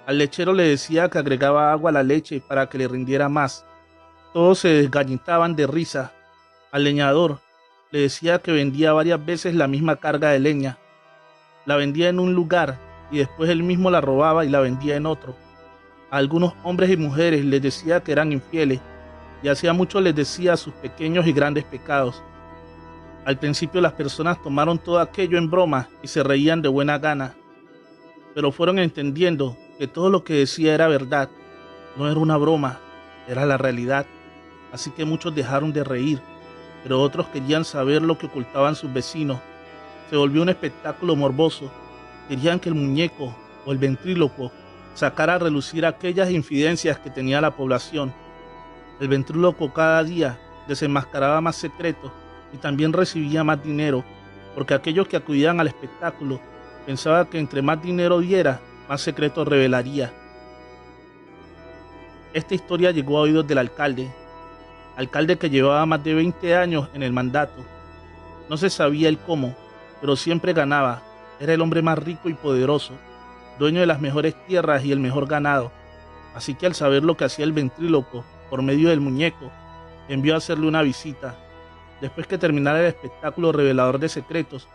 al lechero le decía que agregaba agua a la leche para que le rindiera más. Todos se desgañitaban de risa. Al leñador le decía que vendía varias veces la misma carga de leña. La vendía en un lugar y después él mismo la robaba y la vendía en otro. A algunos hombres y mujeres les decía que eran infieles y hacía mucho les decía sus pequeños y grandes pecados. Al principio las personas tomaron todo aquello en broma y se reían de buena gana, pero fueron entendiendo que todo lo que decía era verdad, no era una broma, era la realidad. Así que muchos dejaron de reír, pero otros querían saber lo que ocultaban sus vecinos. Se volvió un espectáculo morboso. Querían que el muñeco o el ventrílocuo sacara a relucir aquellas infidencias que tenía la población. El ventrílocuo cada día desenmascaraba más secretos y también recibía más dinero, porque aquellos que acudían al espectáculo pensaban que entre más dinero diera, más secretos revelaría. Esta historia llegó a oídos del alcalde que llevaba más de 20 años en el mandato. No se sabía el cómo, pero siempre ganaba. Era el hombre más rico y poderoso, dueño de las mejores tierras y el mejor ganado. Así que al saber lo que hacía el ventríloco por medio del muñeco, envió a hacerle una visita. Después que terminara el espectáculo revelador de secretos,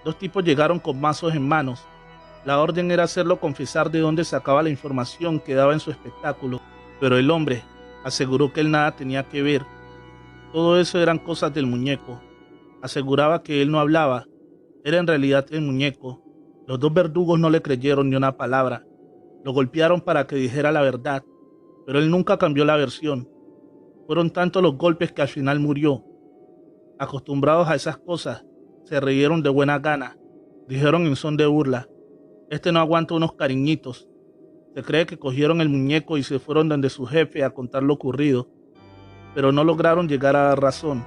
dos tipos llegaron con mazos en manos. La orden era hacerlo confesar de dónde sacaba la información que daba en su espectáculo, pero el hombre aseguró que él nada tenía que ver. Todo eso eran cosas del muñeco. Aseguraba que él no hablaba, era en realidad el muñeco. Los dos verdugos no le creyeron ni una palabra. Lo golpearon para que dijera la verdad, pero él nunca cambió la versión. Fueron tantos los golpes que al final murió. Acostumbrados a esas cosas, se rieron de buena gana. Dijeron en son de burla: este no aguanta unos cariñitos. Se cree que cogieron el muñeco y se fueron donde su jefe a contar lo ocurrido, pero no lograron llegar a dar razón.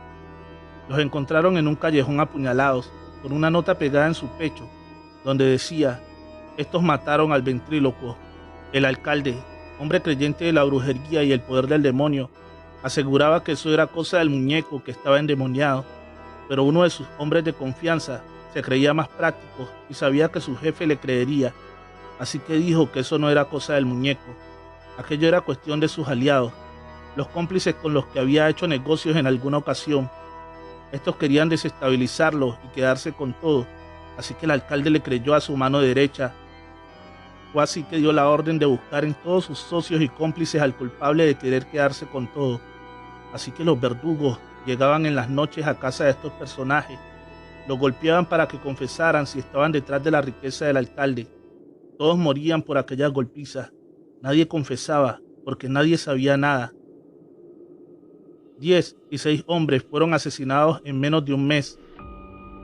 Los encontraron en un callejón apuñalados, con una nota pegada en su pecho, donde decía: estos mataron al ventrílocuo. El alcalde, hombre creyente de la brujería y el poder del demonio, aseguraba que eso era cosa del muñeco que estaba endemoniado, pero uno de sus hombres de confianza se creía más práctico y sabía que su jefe le creería, así que dijo que eso no era cosa del muñeco, aquello era cuestión de sus aliados, los cómplices con los que había hecho negocios en alguna ocasión. Estos querían desestabilizarlo y quedarse con todo, así que el alcalde le creyó a su mano derecha. Fue así que dio la orden de buscar en todos sus socios y cómplices al culpable de querer quedarse con todo. Así que los verdugos llegaban en las noches a casa de estos personajes, los golpeaban para que confesaran si estaban detrás de la riqueza del alcalde. Todos morían por aquellas golpizas. Nadie confesaba, porque nadie sabía nada. 10 y 6 hombres fueron asesinados en menos de un mes.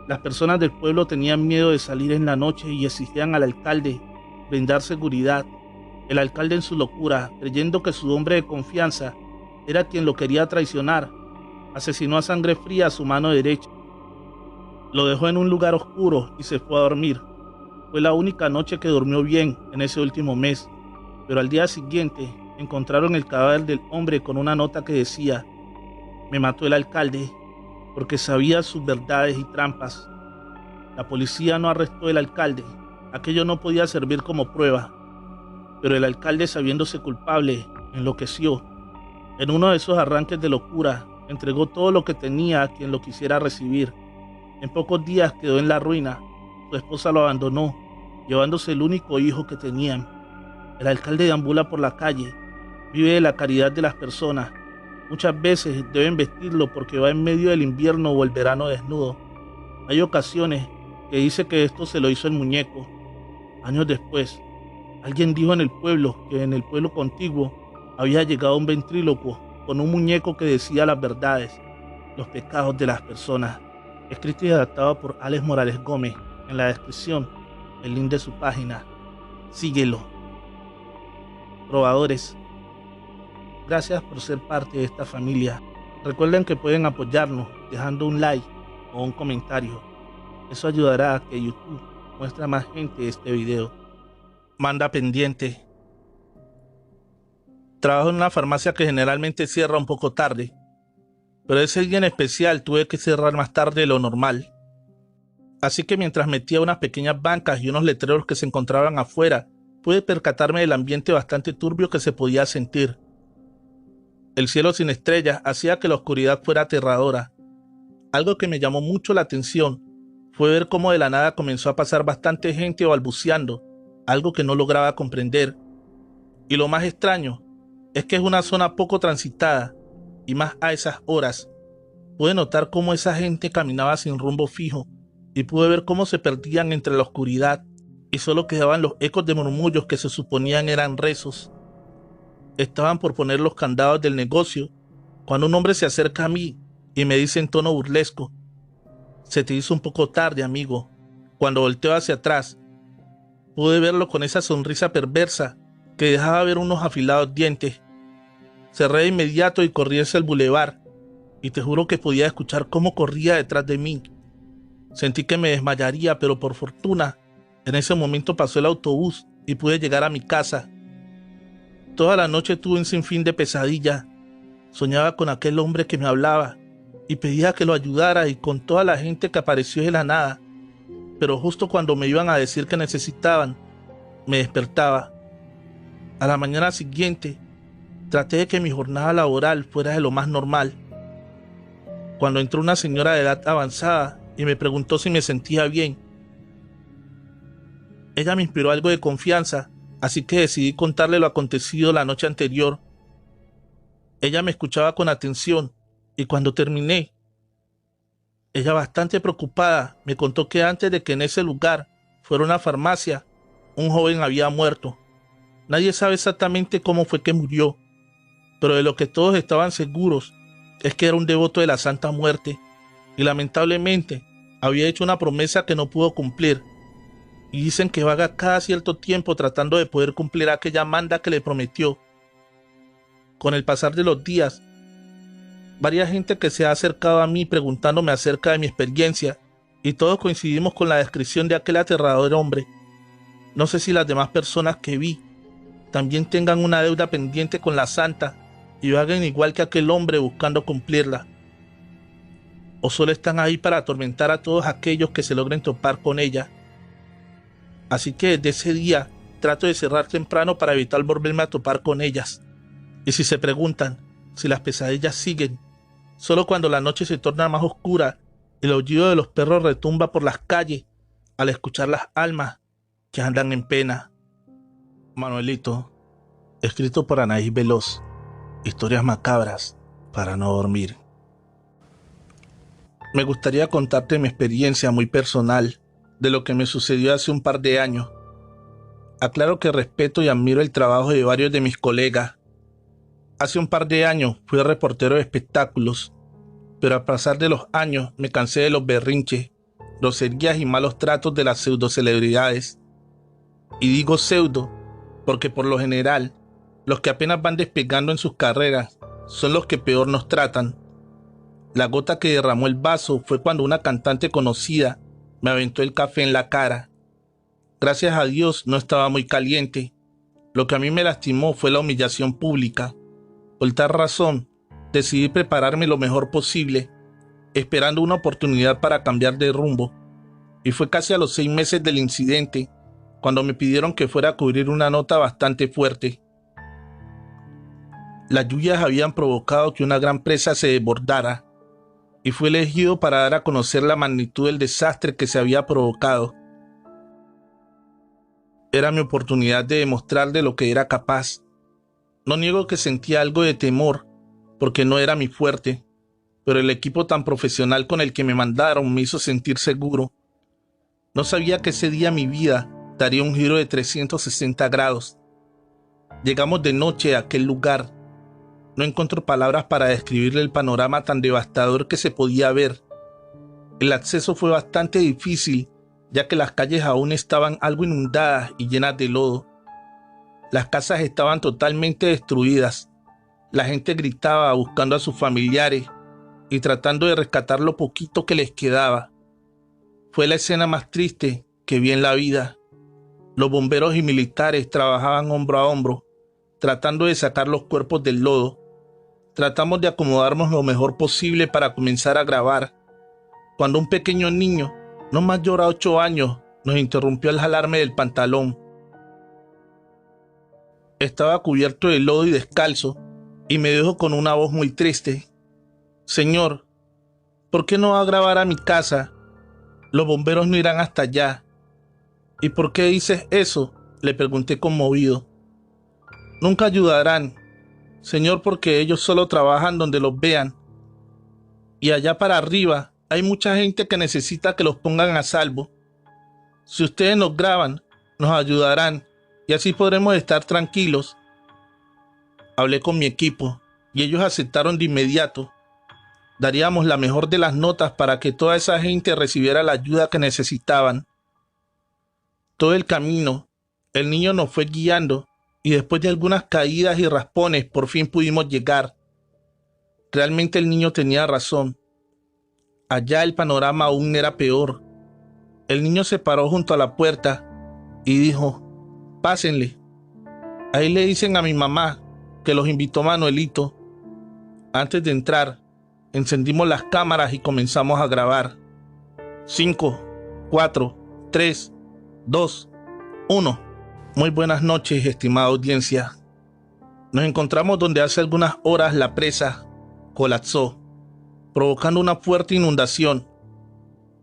Las personas del pueblo tenían miedo de salir en la noche y exigían al alcalde brindar seguridad. El alcalde, en su locura, creyendo que su hombre de confianza era quien lo quería traicionar, asesinó a sangre fría a su mano derecha. Lo dejó en un lugar oscuro y se fue a dormir. Fue la única noche que durmió bien en ese último mes, pero al día siguiente encontraron el cadáver del hombre con una nota que decía: me mató el alcalde porque sabía sus verdades y trampas. La policía no arrestó al alcalde, aquello no podía servir como prueba, pero el alcalde, sabiéndose culpable, enloqueció. En uno de esos arranques de locura, entregó todo lo que tenía a quien lo quisiera recibir. En pocos días quedó en la ruina. Su esposa lo abandonó, llevándose el único hijo que tenían. El alcalde deambula por la calle, vive de la caridad de las personas. Muchas veces deben vestirlo porque va en medio del invierno o el verano desnudo. Hay ocasiones que dice que esto se lo hizo el muñeco. Años después, alguien dijo en el pueblo que en el pueblo contiguo había llegado un ventrílocuo con un muñeco que decía las verdades, los pecados de las personas. Escrito y adaptado por Alex Morales Gómez. En la descripción, el link de su página. Síguelo. Probadores, gracias por ser parte de esta familia. Recuerden que pueden apoyarnos dejando un like o un comentario. Eso ayudará a que YouTube muestre a más gente este video. Manda pendiente. Trabajo en una farmacia que generalmente cierra un poco tarde, pero ese día en especial tuve que cerrar más tarde de lo normal. Así que mientras metía unas pequeñas bancas y unos letreros que se encontraban afuera pude percatarme del ambiente bastante turbio que se podía sentir. El cielo sin estrellas hacía que la oscuridad fuera aterradora. Algo que me llamó mucho la atención fue ver cómo de la nada comenzó a pasar bastante gente balbuceando, algo que no lograba comprender. Y lo más extraño es que es una zona poco transitada, y más a esas horas. Pude notar cómo esa gente caminaba sin rumbo fijo, y pude ver cómo se perdían entre la oscuridad, y solo quedaban los ecos de murmullos que se suponían eran rezos. Estaban por poner los candados del negocio, cuando un hombre se acerca a mí y me dice en tono burlesco: «Se te hizo un poco tarde, amigo». Cuando volteo hacia atrás, pude verlo con esa sonrisa perversa que dejaba ver unos afilados dientes. Cerré de inmediato y corrí hacia el bulevar, y te juro que podía escuchar cómo corría detrás de mí. Sentí que me desmayaría, pero por fortuna, en ese momento pasó el autobús y pude llegar a mi casa. Toda la noche tuve un sinfín de pesadillas. Soñaba con aquel hombre que me hablaba y pedía que lo ayudara, y con toda la gente que apareció de la nada. Pero justo cuando me iban a decir que necesitaban, me despertaba. A la mañana siguiente, traté de que mi jornada laboral fuera de lo más normal, cuando entró una señora de edad avanzada y me preguntó si me sentía bien. Ella me inspiró algo de confianza, así que decidí contarle lo acontecido la noche anterior. Ella me escuchaba con atención, y cuando terminé, ella, bastante preocupada, me contó que antes de que en ese lugar fuera una farmacia, un joven había muerto. Nadie sabe exactamente cómo fue que murió, pero de lo que todos estaban seguros es que era un devoto de la Santa Muerte, y lamentablemente había hecho una promesa que no pudo cumplir, y dicen que vaga cada cierto tiempo tratando de poder cumplir aquella manda que le prometió. Con el pasar de los días, varias gente que se ha acercado a mí preguntándome acerca de mi experiencia, y todos coincidimos con la descripción de aquel aterrador hombre. No sé si las demás personas que vi también tengan una deuda pendiente con la Santa y vaguen igual que aquel hombre buscando cumplirla, o solo están ahí para atormentar a todos aquellos que se logren topar con ella. Así que desde ese día trato de cerrar temprano para evitar volverme a topar con ellas. Y si se preguntan si las pesadillas siguen, solo cuando la noche se torna más oscura, el aullido de los perros retumba por las calles al escuchar las almas que andan en pena. Manuelito, escrito por Anaís Veloz. Historias macabras para no dormir. Me gustaría contarte mi experiencia muy personal de lo que me sucedió hace un par de años. Aclaro que respeto y admiro el trabajo de varios de mis colegas. Hace un par de años fui reportero de espectáculos, pero al pasar de los años me cansé de los berrinches, groserías y malos tratos de las pseudocelebridades. Y digo pseudo porque por lo general, los que apenas van despegando en sus carreras son los que peor nos tratan. La gota que derramó el vaso fue cuando una cantante conocida me aventó el café en la cara. Gracias a Dios no estaba muy caliente. Lo que a mí me lastimó fue la humillación pública. Por tal razón, decidí prepararme lo mejor posible, esperando una oportunidad para cambiar de rumbo. Y fue casi a los 6 meses del incidente, cuando me pidieron que fuera a cubrir una nota bastante fuerte. Las lluvias habían provocado que una gran presa se desbordara, y fui elegido para dar a conocer la magnitud del desastre que se había provocado. Era mi oportunidad de demostrar de lo que era capaz. No niego que sentía algo de temor, porque no era mi fuerte, pero el equipo tan profesional con el que me mandaron me hizo sentir seguro. No sabía que ese día mi vida daría un giro de 360 grados. Llegamos de noche a aquel lugar. No encuentro palabras para describirle el panorama tan devastador que se podía ver. El acceso fue bastante difícil, ya que las calles aún estaban algo inundadas y llenas de lodo. Las casas estaban totalmente destruidas. La gente gritaba buscando a sus familiares y tratando de rescatar lo poquito que les quedaba. Fue la escena más triste que vi en la vida. Los bomberos y militares trabajaban hombro a hombro, tratando de sacar los cuerpos del lodo. Tratamos de acomodarnos lo mejor posible para comenzar a grabar, cuando un pequeño niño, no mayor a 8 años, nos interrumpió al jalarme del pantalón. Estaba cubierto de lodo y descalzo, y me dijo con una voz muy triste: Señor, ¿por qué no va a grabar a mi casa? Los bomberos no irán hasta allá. ¿Y por qué dices eso?, le pregunté conmovido. Nunca ayudarán, Señor, porque ellos solo trabajan donde los vean. Y allá para arriba hay mucha gente que necesita que los pongan a salvo. Si ustedes nos graban, nos ayudarán y así podremos estar tranquilos. Hablé con mi equipo y ellos aceptaron de inmediato. Daríamos la mejor de las notas para que toda esa gente recibiera la ayuda que necesitaban. Todo el camino, el niño nos fue guiando y después de algunas caídas y raspones por fin pudimos llegar. Realmente el niño tenía razón. Allá el panorama aún era peor. El niño se paró junto a la puerta y dijo: pásenle. Ahí le dicen a mi mamá que los invitó Manuelito. Antes de entrar, encendimos las cámaras y comenzamos a grabar. 5, 4, 3, 2, 1. Muy buenas noches, estimada audiencia. Nos encontramos donde hace algunas horas la presa colapsó, provocando una fuerte inundación.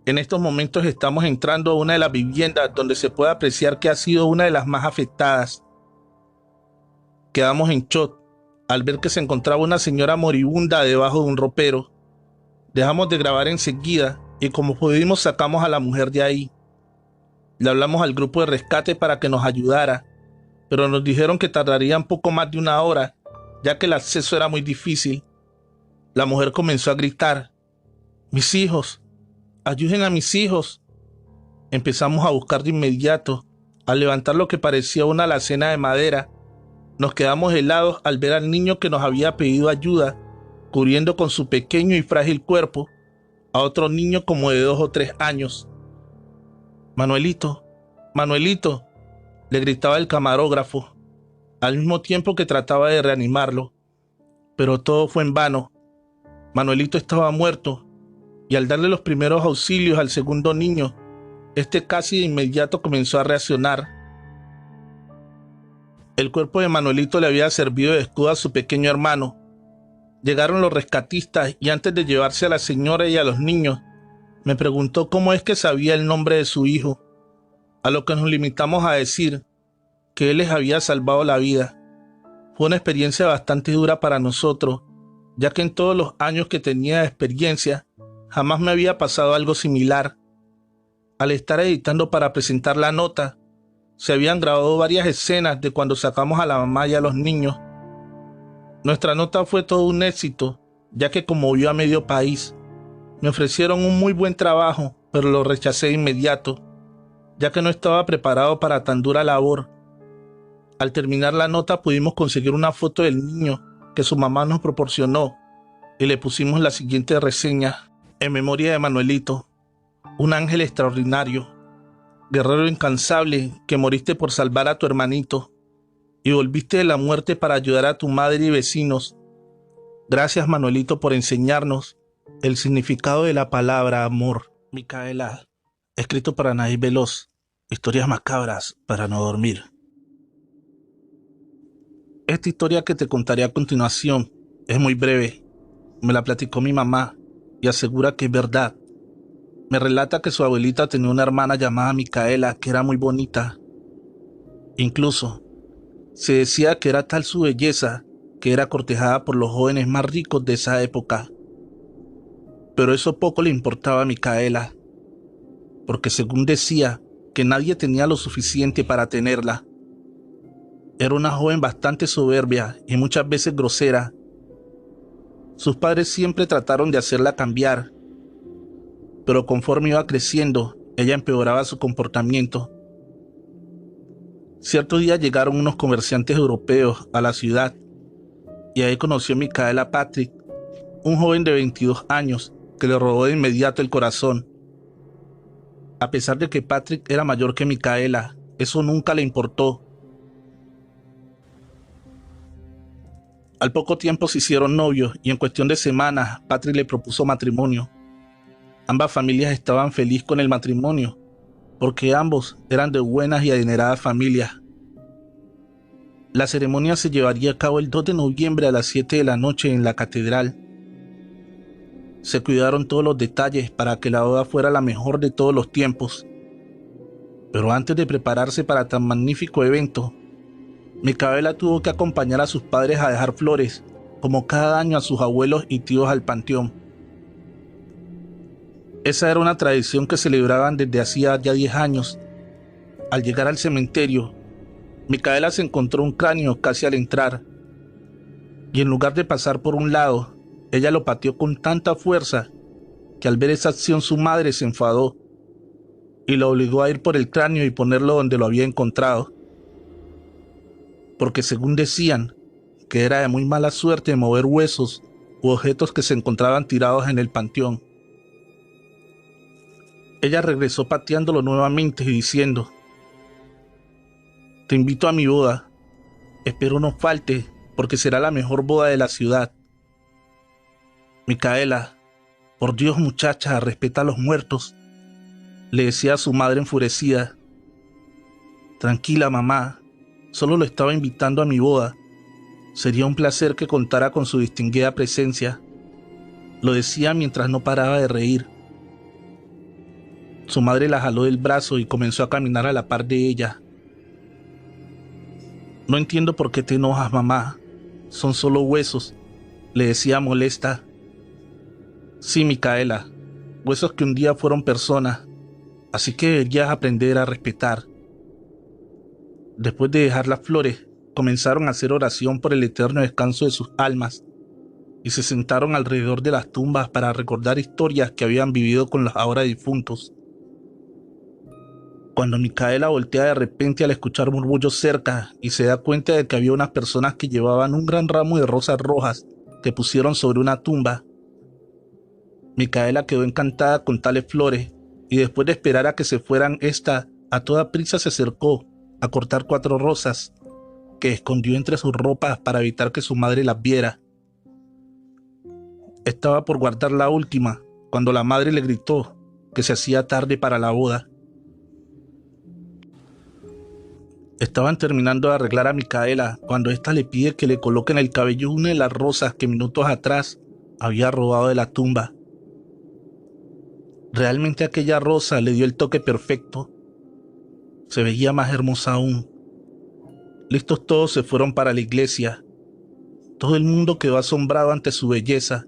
En estos momentos estamos entrando a una de las viviendas donde se puede apreciar que ha sido una de las más afectadas. Quedamos en shock al ver que se encontraba una señora moribunda debajo de un ropero. Dejamos de grabar enseguida y como pudimos sacamos a la mujer de ahí. Le hablamos al grupo de rescate para que nos ayudara, pero nos dijeron que tardaría un poco más de una hora, ya que el acceso era muy difícil. La mujer comenzó a gritar: mis hijos, ayuden a mis hijos. Empezamos a buscar de inmediato. Al levantar lo que parecía una alacena de madera, nos quedamos helados al ver al niño que nos había pedido ayuda, cubriendo con su pequeño y frágil cuerpo a otro niño como de 2 o 3 años. Manuelito, Manuelito, le gritaba el camarógrafo, al mismo tiempo que trataba de reanimarlo. Pero todo fue en vano. Manuelito estaba muerto, y al darle los primeros auxilios al segundo niño, este casi de inmediato comenzó a reaccionar. El cuerpo de Manuelito le había servido de escudo a su pequeño hermano. Llegaron los rescatistas y antes de llevarse a la señora y a los niños, me preguntó cómo es que sabía el nombre de su hijo, a lo que nos limitamos a decir que él les había salvado la vida. Fue una experiencia bastante dura para nosotros, ya que en todos los años que tenía de experiencia, jamás me había pasado algo similar. Al estar editando para presentar la nota, se habían grabado varias escenas de cuando sacamos a la mamá y a los niños. Nuestra nota fue todo un éxito, ya que conmovió a medio país. Me ofrecieron un muy buen trabajo, pero lo rechacé de inmediato, ya que no estaba preparado para tan dura labor. Al terminar la nota pudimos conseguir una foto del niño que su mamá nos proporcionó y le pusimos la siguiente reseña: en memoria de Manuelito, un ángel extraordinario, guerrero incansable que moriste por salvar a tu hermanito y volviste de la muerte para ayudar a tu madre y vecinos. Gracias, Manuelito, por enseñarnos el significado de la palabra amor. Micaela, escrito para Anaí Veloz. Historias macabras para no dormir. Esta historia que te contaré a continuación es muy breve. Me la platicó mi mamá y asegura que es verdad. Me relata que su abuelita tenía una hermana llamada Micaela que era muy bonita. Incluso se decía que era tal su belleza que era cortejada por los jóvenes más ricos de esa época. Pero eso poco le importaba a Micaela, porque según decía que nadie tenía lo suficiente para tenerla. Era una joven bastante soberbia y muchas veces grosera. Sus padres siempre trataron de hacerla cambiar, pero conforme iba creciendo, ella empeoraba su comportamiento. Cierto día llegaron unos comerciantes europeos a la ciudad y ahí conoció Micaela a Patrick, un joven de 22 años que le robó de inmediato el corazón. A pesar de que Patrick era mayor que Micaela, eso nunca le importó. Al poco tiempo se hicieron novios y en cuestión de semanas Patrick le propuso matrimonio. Ambas familias estaban felices con el matrimonio, porque ambos eran de buenas y adineradas familias. La ceremonia se llevaría a cabo el 2 de noviembre a las 7 de la noche en la catedral. Se cuidaron todos los detalles para que la boda fuera la mejor de todos los tiempos. Pero antes de prepararse para tan magnífico evento, Micaela tuvo que acompañar a sus padres a dejar flores, como cada año a sus abuelos y tíos al panteón. Esa era una tradición que celebraban desde hacía ya 10 años. Al llegar al cementerio, Micaela se encontró un cráneo casi al entrar, y en lugar de pasar por un lado, ella lo pateó con tanta fuerza que al ver esa acción su madre se enfadó y lo obligó a ir por el cráneo y ponerlo donde lo había encontrado, porque según decían, que era de muy mala suerte mover huesos u objetos que se encontraban tirados en el panteón. Ella regresó pateándolo nuevamente y diciendo: te invito a mi boda, espero no falte porque será la mejor boda de la ciudad. Micaela, por Dios muchacha, respeta a los muertos, le decía a su madre enfurecida. Tranquila mamá, solo lo estaba invitando a mi boda. Sería un placer que contara con su distinguida presencia. Lo decía mientras no paraba de reír. Su madre la jaló del brazo y comenzó a caminar a la par de ella. No entiendo por qué te enojas, mamá. Son solo huesos, le decía molesta. Sí, Micaela, huesos que un día fueron personas, así que deberías aprender a respetar. Después de dejar las flores, comenzaron a hacer oración por el eterno descanso de sus almas y se sentaron alrededor de las tumbas para recordar historias que habían vivido con los ahora difuntos. Cuando Micaela voltea de repente al escuchar murmullos cerca y se da cuenta de que había unas personas que llevaban un gran ramo de rosas rojas que pusieron sobre una tumba, Micaela quedó encantada con tales flores y después de esperar a que se fueran, esta a toda prisa se acercó a cortar 4 rosas que escondió entre sus ropas para evitar que su madre las viera. Estaba por guardar la última cuando la madre le gritó que se hacía tarde para la boda. Estaban terminando de arreglar a Micaela cuando ésta le pide que le coloque en el cabello una de las rosas que minutos atrás había robado de la tumba. Realmente aquella rosa le dio el toque perfecto. Se veía más hermosa aún. Listos todos se fueron para la iglesia. Todo el mundo quedó asombrado ante su belleza.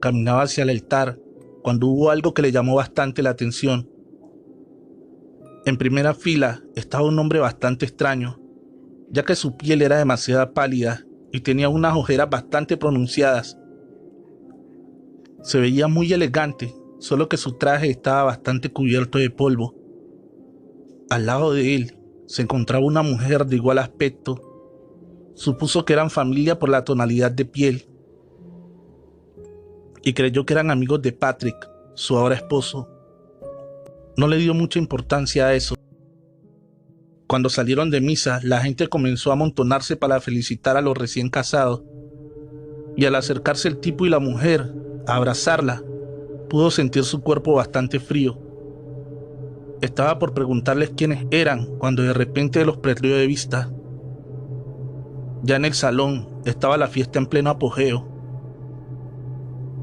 Caminaba hacia el altar cuando hubo algo que le llamó bastante la atención. En primera fila estaba un hombre bastante extraño, ya que su piel era demasiado pálida y tenía unas ojeras bastante pronunciadas. Se veía muy elegante, solo que su traje estaba bastante cubierto de polvo. Al lado de él se encontraba una mujer de igual aspecto. Supuso que eran familia por la tonalidad de piel y creyó que eran amigos de Patrick, su ahora esposo. No le dio mucha importancia a eso. Cuando salieron de misa, la gente comenzó a amontonarse para felicitar a los recién casados. Y al acercarse el tipo y la mujer a abrazarla, pudo sentir su cuerpo bastante frío. Estaba por preguntarles quiénes eran cuando de repente los perdió de vista. Ya en el salón estaba la fiesta en pleno apogeo.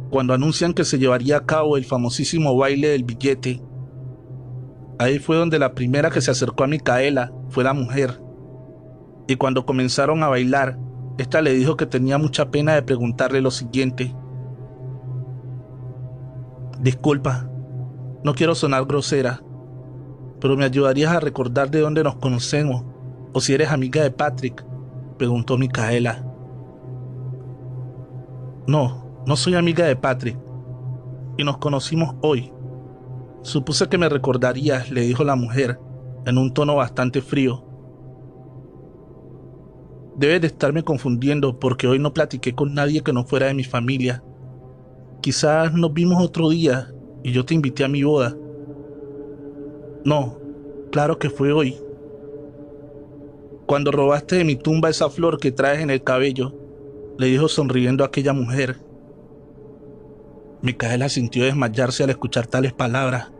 Cuando anuncian que se llevaría a cabo el famosísimo baile del billete, ahí fue donde la primera que se acercó a Micaela fue la mujer. Y cuando comenzaron a bailar, esta le dijo que tenía mucha pena de preguntarle lo siguiente. Disculpa, no quiero sonar grosera, pero ¿me ayudarías a recordar de dónde nos conocemos? ¿O si eres amiga de Patrick?, preguntó Micaela. No soy amiga de Patrick, y nos conocimos hoy. Supuse que me recordarías, le dijo la mujer, en un tono bastante frío. Debes de estarme confundiendo porque hoy no platiqué con nadie que no fuera de mi familia. Quizás nos vimos otro día y yo te invité a mi boda. No, claro que fue hoy. Cuando robaste de mi tumba esa flor que traes en el cabello, le dijo sonriendo a aquella mujer. Micaela sintió desmayarse al escuchar tales palabras.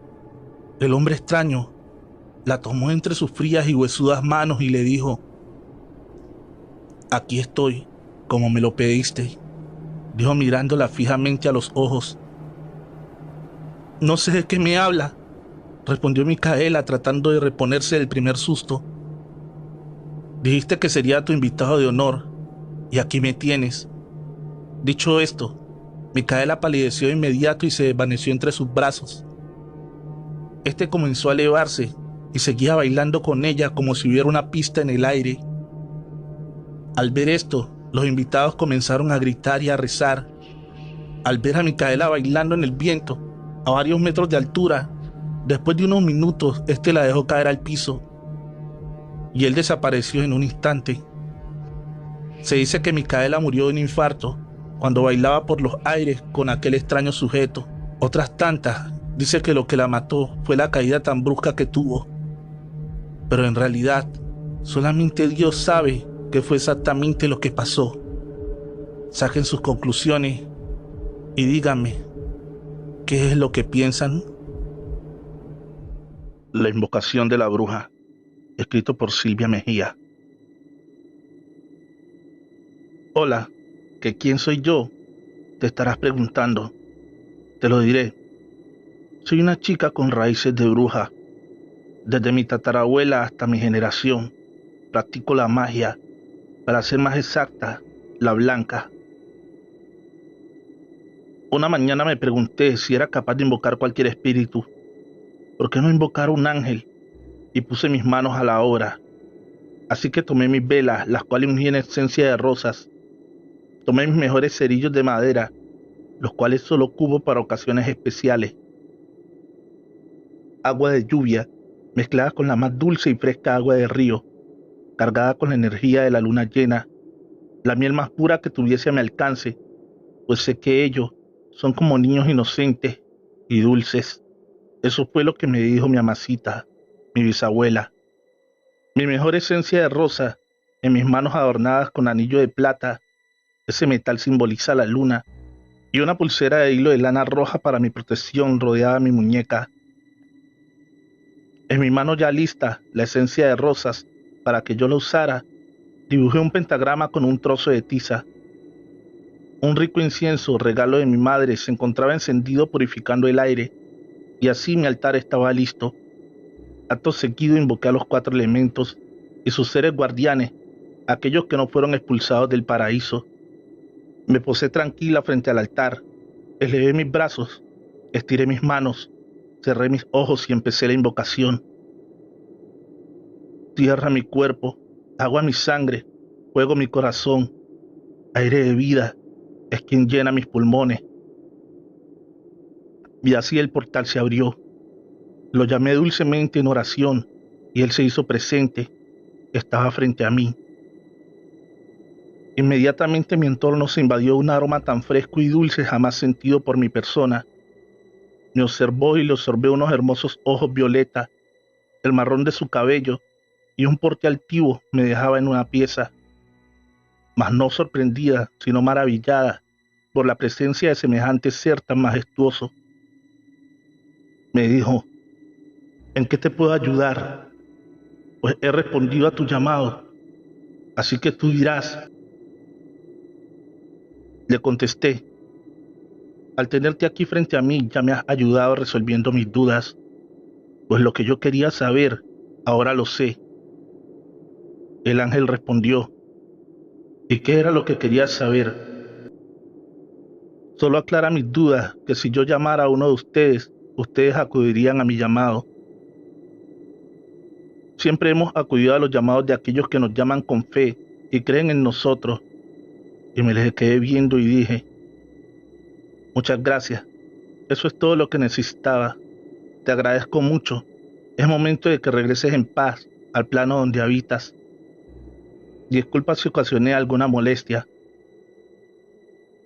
El hombre extraño la tomó entre sus frías y huesudas manos y le dijo: Aquí estoy, como me lo pediste, dijo mirándola fijamente a los ojos. No sé de qué me habla, respondió Micaela tratando de reponerse del primer susto. Dijiste que sería tu invitado de honor, y aquí me tienes. Dicho esto, Micaela palideció de inmediato y se desvaneció entre sus brazos. Este comenzó a elevarse y seguía bailando con ella como si hubiera una pista en el aire. Al ver esto, los invitados comenzaron a gritar y a rezar. Al ver a Micaela bailando en el viento, a varios metros de altura, después de unos minutos, la dejó caer al piso y él desapareció en un instante. Se dice que Micaela murió de un infarto cuando bailaba por los aires con aquel extraño sujeto. Otras tantas dice que lo que la mató fue la caída tan brusca que tuvo. Pero en realidad, solamente Dios sabe qué fue exactamente lo que pasó. Saquen sus conclusiones y díganme, ¿qué es lo que piensan? La invocación de la bruja, escrito por Silvia Mejía. Hola, ¿que quién soy yo? Te estarás preguntando. Te lo diré. Soy una chica con raíces de bruja. Desde mi tatarabuela hasta mi generación, practico la magia, para ser más exacta, la blanca. Una mañana me pregunté si era capaz de invocar cualquier espíritu. ¿Por qué no invocar un ángel? Y puse mis manos a la obra. Así que tomé mis velas, las cuales ungí en esencia de rosas. Tomé mis mejores cerillos de madera, los cuales solo cubo para ocasiones especiales. Agua de lluvia, mezclada con la más dulce y fresca agua de río, cargada con la energía de la luna llena, la miel más pura que tuviese a mi alcance, pues sé que ellos son como niños inocentes y dulces. Eso fue lo que me dijo mi amasita, mi bisabuela. Mi mejor esencia de rosa, en mis manos adornadas con anillo de plata, ese metal simboliza la luna, y una pulsera de hilo de lana roja para mi protección rodeaba mi muñeca. En mi mano ya lista, la esencia de rosas, para que yo la usara, dibujé un pentagrama con un trozo de tiza. Un rico incienso, regalo de mi madre, se encontraba encendido purificando el aire, y así mi altar estaba listo. Acto seguido invoqué a los 4 elementos y sus seres guardianes, aquellos que no fueron expulsados del paraíso. Me posé tranquila frente al altar, elevé mis brazos, estiré mis manos, cerré mis ojos y empecé la invocación. Tierra mi cuerpo, agua mi sangre, fuego mi corazón, aire de vida, es quien llena mis pulmones. Y así el portal se abrió. Lo llamé dulcemente en oración y él se hizo presente. Estaba frente a mí. Inmediatamente mi entorno se invadió un aroma tan fresco y dulce jamás sentido por mi persona. Me observó y le observé unos hermosos ojos violeta, el marrón de su cabello y un porte altivo me dejaba en una pieza, mas no sorprendida, sino maravillada por la presencia de semejante ser tan majestuoso. Me dijo, ¿en qué te puedo ayudar? Pues he respondido a tu llamado, así que tú dirás. Le contesté, al tenerte aquí frente a mí ya me has ayudado resolviendo mis dudas, pues lo que yo quería saber, ahora lo sé. El ángel respondió, ¿y qué era lo que querías saber? Solo aclara mis dudas, que si yo llamara a uno de ustedes, ustedes acudirían a mi llamado. Siempre hemos acudido a los llamados de aquellos que nos llaman con fe y creen en nosotros. Y me les quedé viendo y dije, muchas gracias, eso es todo lo que necesitaba. Te agradezco mucho. Es momento de que regreses en paz al plano donde habitas. Disculpa si ocasioné alguna molestia.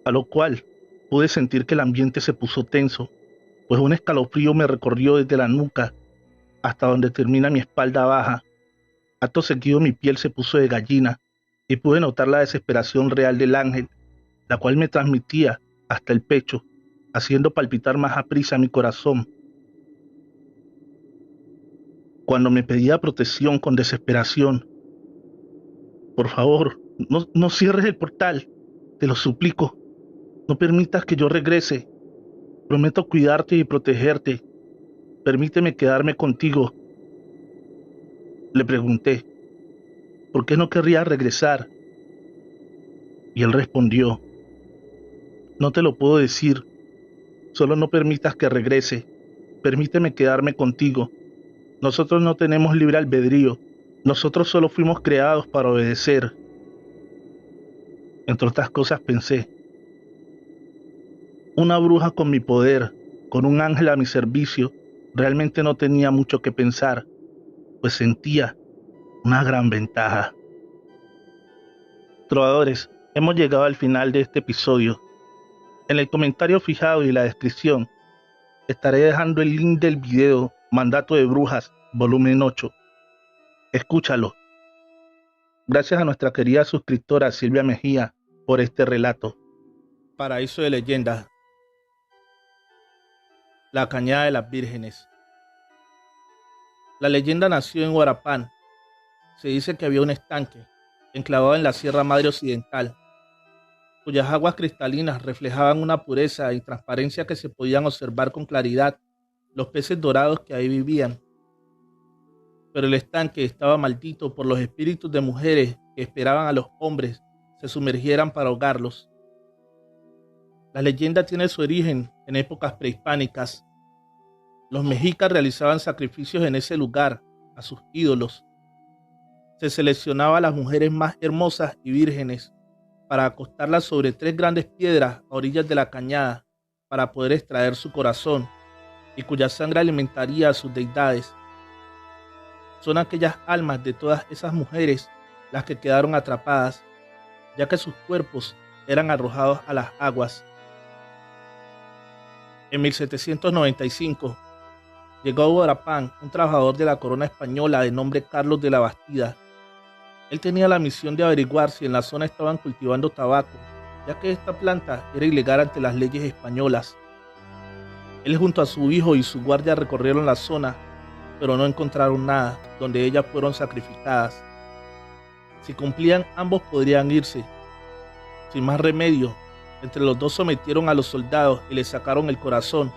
A lo cual pude sentir que el ambiente se puso tenso, pues un escalofrío me recorrió desde la nuca hasta donde termina mi espalda baja. Acto seguido mi piel se puso de gallina y pude notar la desesperación real del ángel, la cual me transmitía hasta el pecho, haciendo palpitar más aprisa mi corazón. Cuando me pedía protección con desesperación, por favor, No cierres el portal, te lo suplico. No permitas que yo regrese. Prometo cuidarte y protegerte. Permíteme quedarme contigo. Le pregunté, ¿por qué no querría regresar? Y él respondió, no te lo puedo decir, solo no permitas que regrese. Permíteme quedarme contigo. Nosotros no tenemos libre albedrío. Nosotros solo fuimos creados para obedecer. Entre otras cosas pensé, una bruja con mi poder, con un ángel a mi servicio, realmente no tenía mucho que pensar, pues sentía una gran ventaja. Trovadores, hemos llegado al final de este episodio. En el comentario fijado y la descripción estaré dejando el link del video Mandato de Brujas, volumen 8. Escúchalo. Gracias a nuestra querida suscriptora Silvia Mejía por este relato. Paraíso de Leyendas. La Cañada de las Vírgenes. La leyenda nació en Huarapán. Se dice que había un estanque, enclavado en la Sierra Madre Occidental, cuyas aguas cristalinas reflejaban una pureza y transparencia que se podían observar con claridad los peces dorados que ahí vivían. Pero el estanque estaba maldito por los espíritus de mujeres que esperaban a los hombres se sumergieran para ahogarlos. La leyenda tiene su origen en épocas prehispánicas. Los mexicas realizaban sacrificios en ese lugar a sus ídolos. Se seleccionaba a las mujeres más hermosas y vírgenes para acostarlas sobre 3 grandes piedras a orillas de la cañada para poder extraer su corazón y cuya sangre alimentaría a sus deidades. Son aquellas almas de todas esas mujeres las que quedaron atrapadas, ya que sus cuerpos eran arrojados a las aguas. En 1795 llegó a Huarapán un trabajador de la corona española de nombre Carlos de la Bastida. Él tenía la misión de averiguar si en la zona estaban cultivando tabaco, ya que esta planta era ilegal ante las leyes españolas. Él junto a su hijo y su guardia recorrieron la zona, pero no encontraron nada, donde ellas fueron sacrificadas. Si cumplían, ambos podrían irse. Sin más remedio, entre los dos sometieron a los soldados y les sacaron el corazón,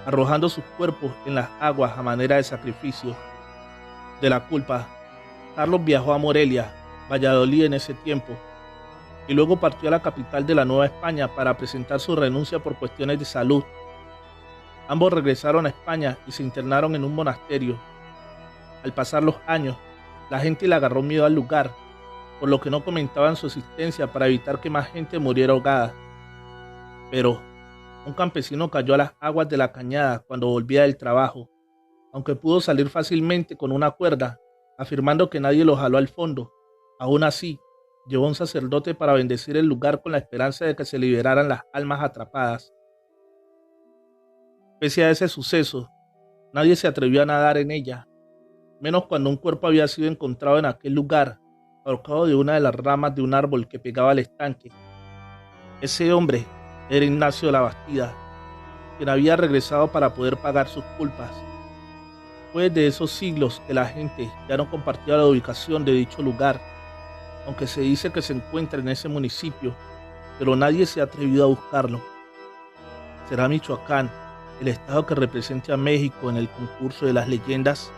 arrojando sus cuerpos en las aguas a manera de sacrificio. De la culpa, Carlos viajó a Morelia, Valladolid en ese tiempo, y luego partió a la capital de la Nueva España para presentar su renuncia por cuestiones de salud. Ambos regresaron a España y se internaron en un monasterio. Al pasar los años, la gente le agarró miedo al lugar, por lo que no comentaban su existencia para evitar que más gente muriera ahogada. Pero un campesino cayó a las aguas de la cañada cuando volvía del trabajo, aunque pudo salir fácilmente con una cuerda, afirmando que nadie lo jaló al fondo. Aún así, llevó a un sacerdote para bendecir el lugar con la esperanza de que se liberaran las almas atrapadas. Pese a ese suceso, nadie se atrevió a nadar en ella, menos cuando un cuerpo había sido encontrado en aquel lugar, ahorcado de una de las ramas de un árbol que pegaba al estanque. Ese hombre era Ignacio de la Bastida, quien había regresado para poder pagar sus culpas. Fue desde esos siglos que la gente ya no compartía la ubicación de dicho lugar, aunque se dice que se encuentra en ese municipio, pero nadie se ha atrevido a buscarlo. ¿Será Michoacán el estado que represente a México en el concurso de las leyendas?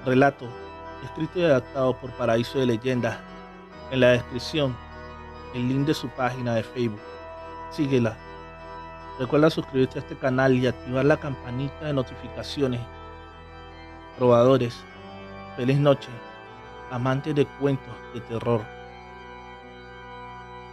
Relato, escrito y adaptado por Paraíso de Leyendas. En la descripción, el link de su página de Facebook. Síguela. Recuerda suscribirte a este canal y activar la campanita de notificaciones. Trovadores, feliz noche, amantes de cuentos de terror.